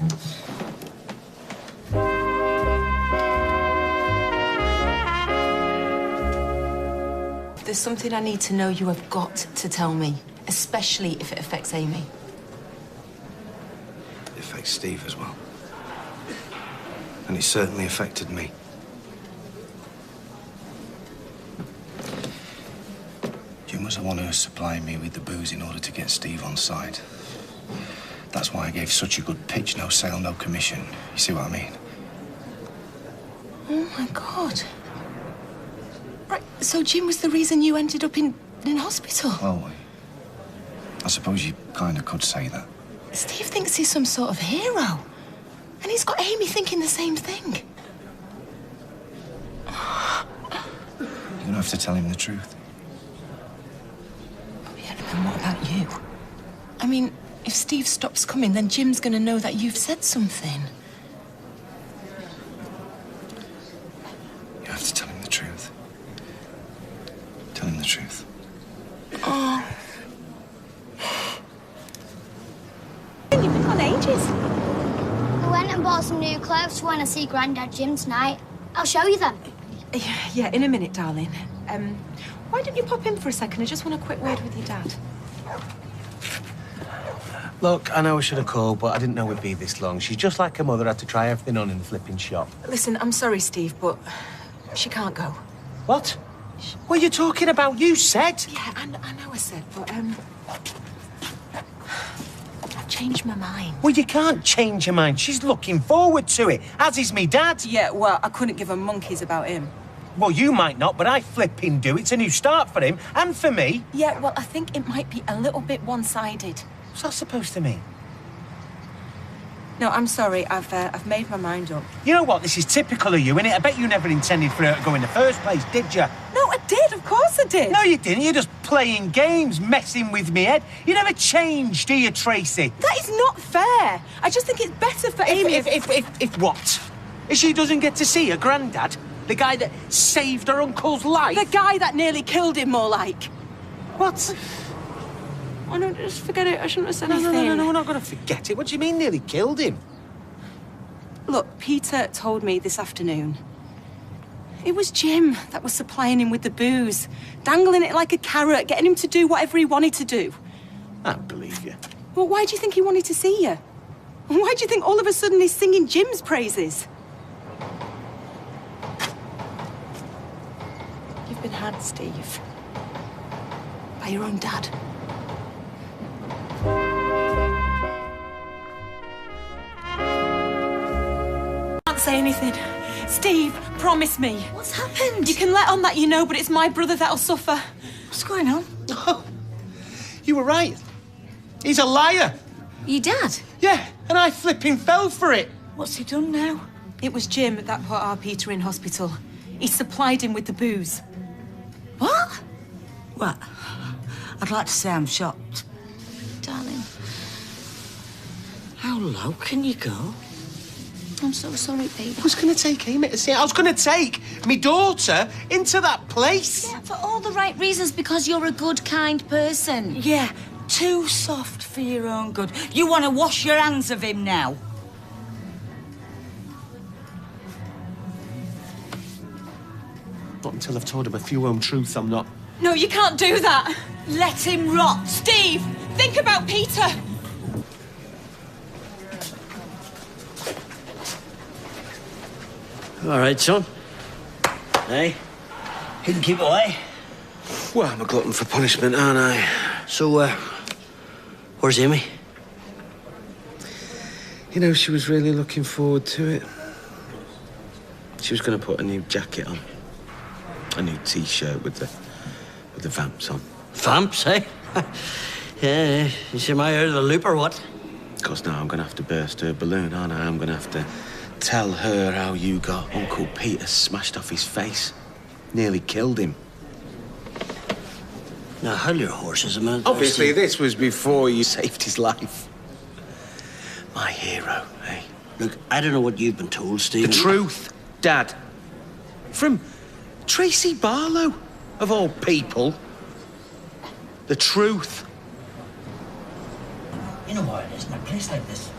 There's something I need to know. You have got to tell me, especially if it affects Amy. It affects Steve as well. And it certainly affected me. Jim was the one who was supplying me with the booze in order to get Steve on side. That's why I gave such a good pitch, no sale, no commission. You see what I mean? Oh, my God. Right, so Jim was the reason you ended up in hospital? Well, I suppose you kind of could say that. Steve thinks he's some sort of hero. And he's got Amy thinking the same thing. You're gonna have to tell him the truth. Oh, yeah, and what about you? I mean, if Steve stops coming, then Jim's gonna know that you've said something. You have to tell him the truth. Tell him the truth. Oh. You've been gone ages. I went and bought some new clothes for when I see Grandad Jim tonight. I'll show you them. Yeah, in a minute, darling. Why don't you pop in for a second? I just want a quick word with your dad. Look, I know I should have called, but I didn't know it'd be this long. She's just like her mother, had to try everything on in the flipping shop. Listen, I'm sorry, Steve, but she can't go. What? What are you talking about? You said. Yeah, I know I said, but, I've changed my mind. Well, you can't change your mind. She's looking forward to it, as is me dad. Yeah, well, I couldn't give a monkeys about him. Well, you might not, but I flipping do. It's a new start for him and for me. Yeah, well, I think it might be a little bit one-sided. What's that supposed to mean? No, I'm sorry. I've made my mind up. You know what? This is typical of you, innit? I bet you never intended for her to go in the first place, did you? No, I did. Of course I did. No, you didn't. You're just playing games, messing with me head. You never changed, do you, Tracy? That is not fair. I just think it's better for Amy If what? If she doesn't get to see her granddad? The guy that saved her uncle's life? The guy that nearly killed him, more like. What? Oh, no, just forget it. I shouldn't have said No, anything. no, we're not going to forget it. What do you mean nearly killed him? Look, Peter told me this afternoon. It was Jim that was supplying him with the booze, dangling it like a carrot, getting him to do whatever he wanted to do. I don't believe you. Well, why do you think he wanted to see you? And why do you think all of a sudden he's singing Jim's praises? You've been had, Steve. By your own dad. Can't say anything. Steve, promise me. What's happened? You can let on that you know, but it's my brother that'll suffer. What's going on? Oh, you were right. He's a liar. Your dad? Yeah, and I flipping fell for it. What's he done now? It was Jim that put our Peter in hospital. He supplied him with the booze. What? Well, I'd like to say I'm shocked. Darling, How low can you go? I'm so sorry, baby. I was going to take Amy to see it. I was going to take me daughter into that place. Yeah, for all the right reasons, because you're a good, kind person. Yeah, too soft for your own good. You want to wash your hands of him now? Not until I've told him a few home truths, I'm not. No, you can't do that. Let him rot. Steve, think about Peter. All right, son. Hey, he can keep away. Well, I'm a glutton for punishment, aren't I? So, where's Amy? You know, she was really looking forward to it. She was going to put a new jacket on. A new T-shirt with the with the vamps on. Vamps, eh? Yeah, is she my out of the loop or what? Of course, now I'm going to have to burst her balloon, aren't I? I'm going to have to tell her how you got Uncle Peter smashed off his face. Nearly killed him. Now, hold your horses a minute. Obviously, this was before you saved his life. My hero, eh? Look, I don't know what you've been told, Stephen. The truth, Dad. From Tracy Barlow, of all people. The truth. You know what it is in a place like this?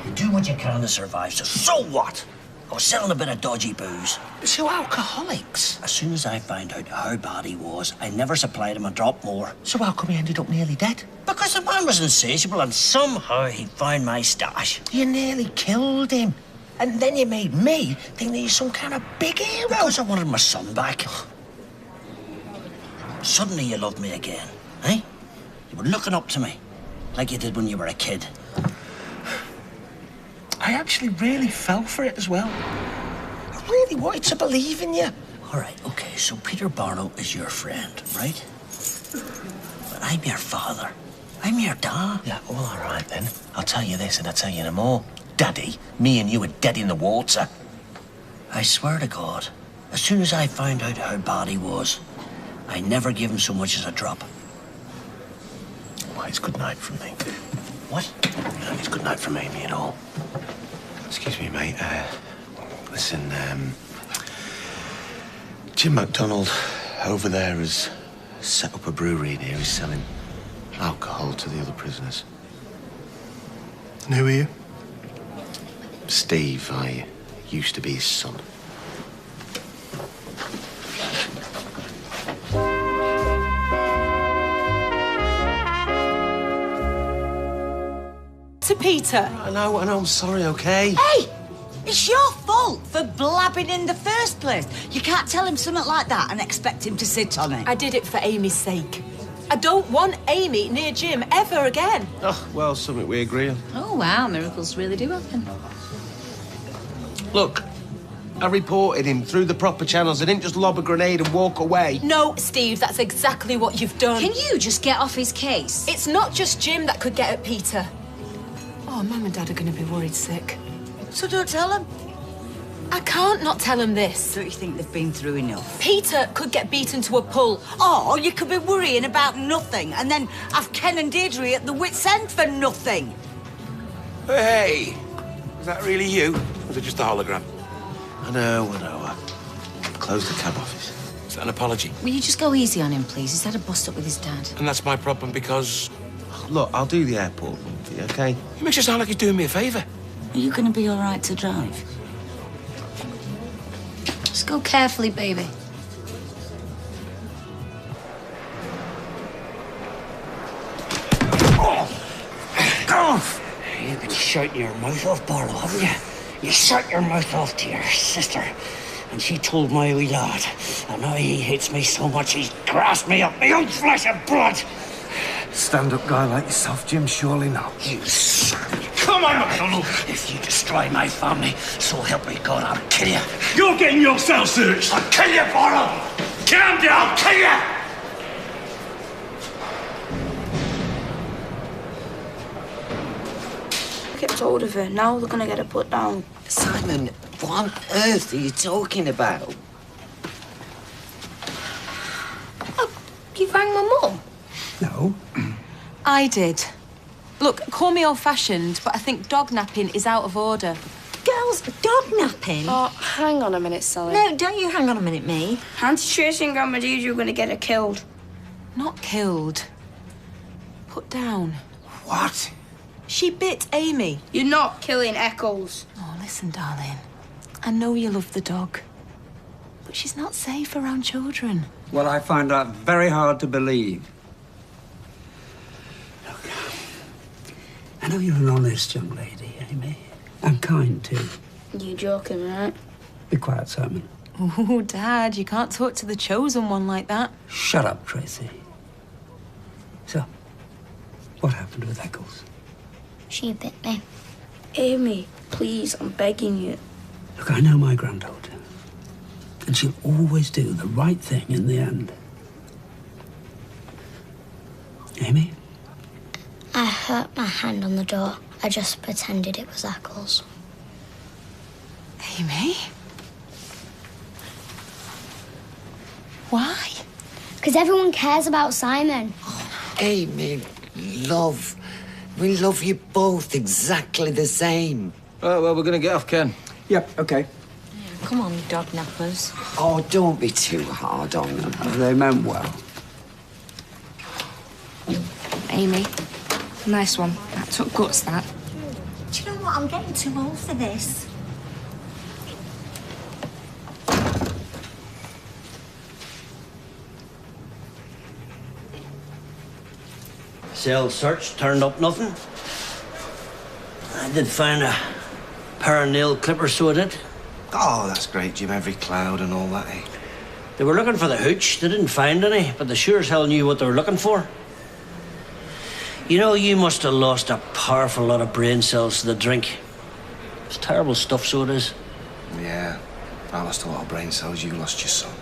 You do what you can to survive, so what? I was selling a bit of dodgy booze. So alcoholics? As soon as I found out how bad he was, I never supplied him a drop more. So how come he ended up nearly dead? Because the man was insatiable and somehow he found my stash. You nearly killed him. And then you made me think that you're some kind of big hero. Because I wanted my son back. Suddenly you loved me again, eh? You were looking up to me, like you did when you were a kid. I actually really fell for it as well. I really wanted to believe in you. All right, okay, so Peter Barlow is your friend, right? But I'm your father. I'm your dad. Yeah, well, all right then. I'll tell you this and I'll tell you no more. Daddy, me and you are dead in the water. I swear to God, as soon as I found out how bad he was, I never gave him so much as a drop. Well, it's good night from me. What? Yeah, it's good night from Amy and all. Excuse me, mate. Listen, Jim MacDonald over there has set up a brewery in here. He's selling alcohol to the other prisoners. And who are you? Steve. I used to be his son. To Peter. I know, I'm sorry, okay? Hey! It's your fault for blabbing in the first place. You can't tell him something like that and expect him to sit on it. I did it for Amy's sake. I don't want Amy near Jim ever again. Oh, well, something we agree on. Oh, wow, miracles really do happen. Look, I reported him through the proper channels. I didn't just lob a grenade and walk away. No, Steve, that's exactly what you've done. Can you just get off his case? It's not just Jim that could get at Peter. Oh, Mum and Dad are going to be worried sick. So don't tell him. I can't not tell him this. Don't you think they've been through enough? Peter could get beaten to a pulp. Or you could be worrying about nothing and then have Ken and Deirdre at the wit's end for nothing. Hey, is that really you? Or was it just a hologram? I know. I closed the cab office. Is that an apology? Will you just go easy on him, please? He's had a bust-up with his dad. And that's my problem because... Look, I'll do the airport one for you, OK? He makes you sound like he's doing me a favour. Are you going to be all right to drive? Just go carefully, baby. You've been shouting your mouth off, Barlow, haven't you? You shut your mouth off to your sister, and she told my wee lad. And now he hates me so much he's grasped me up my own flesh and blood. Stand-up guy like yourself, Jim, surely not. You son. Come on, MacDonald. If you destroy my family, so help me God, I'll kill you. You're getting yourself searched. I'll kill you, Barlow. Calm down. I'll kill you. Kept hold of her. Now they're gonna get her put down. Simon, what on earth are you talking about? Oh, you rang my mum? No. I did. Look, call me old-fashioned, but I think dog napping is out of order. Girls, dog napping? Oh, hang on a minute, Sally. No, don't you hang on a minute, me. Auntie Tracy and Grandma Deirdre are gonna get her killed. Not killed. Put down. What? She bit Amy. You're not killing Eccles. Oh, listen, darling. I know you love the dog, but she's not safe around children. Well, I find that very hard to believe. Look, I know you're an honest young lady, Amy. And kind, too. You joking, right? Be quiet, Simon. Oh, Dad, you can't talk to the chosen one like that. Shut up, Tracy. So, what happened with Eccles? She bit me. Amy, please, I'm begging you. Look, I know my granddaughter. And she'll always do the right thing in the end. Amy? I hurt my hand on the door. I just pretended it was Eccles. Amy? Why? Because everyone cares about Simon. Amy, love. We love you both exactly the same. Oh, well, we're going to get off, Ken. Yep, OK. Come on, you dog nappers. Oh, don't be too hard on them. They meant well. Amy, nice one. That took guts, that. Do you know what? I'm getting too old for this. Cell search, turned up nothing. I did find a pair of nail clippers, so I did. Oh, that's great, Jim. Every cloud and all that, eh? They were looking for the hooch. They didn't find any, but they sure as hell knew what they were looking for. You know, you must have lost a powerful lot of brain cells to the drink. It's terrible stuff, so it is. Yeah. I lost a lot of brain cells. You lost your son.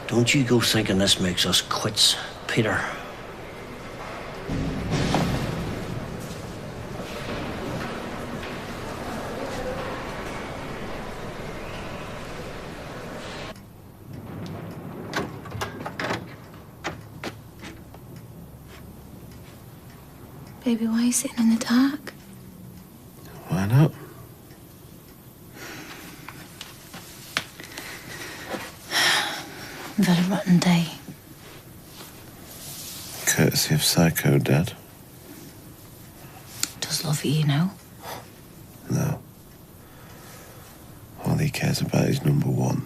Don't you go thinking this makes us quits, Peter. Baby, why are you sitting in the dark? Why not? I've had a rotten day. Courtesy of Psycho Dad. Does love you, you know? No. All he cares about is number one.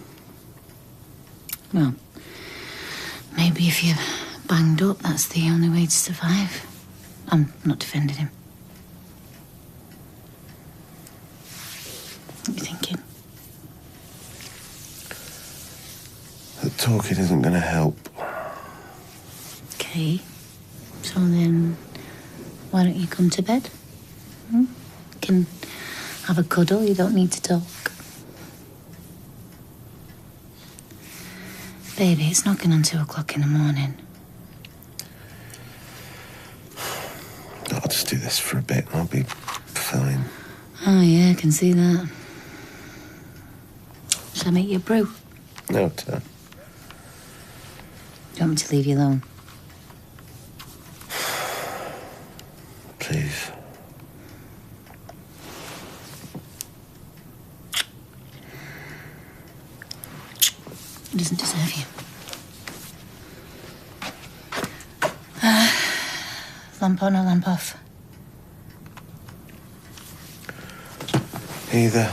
Well, maybe if you're banged up, that's the only way to survive. I'm not defending him. What are you thinking? The talking isn't going to help. Okay. So then, why don't you come to bed? You can have a cuddle, you don't need to talk. Baby, it's knocking on 2 o'clock in the morning. I'll just do this for a bit and I'll be fine. Oh, yeah, I can see that. Shall I make you a brew? No, Tom. Do you want me to leave you alone? Please. He doesn't deserve you. Lamp on or lamp off? Either.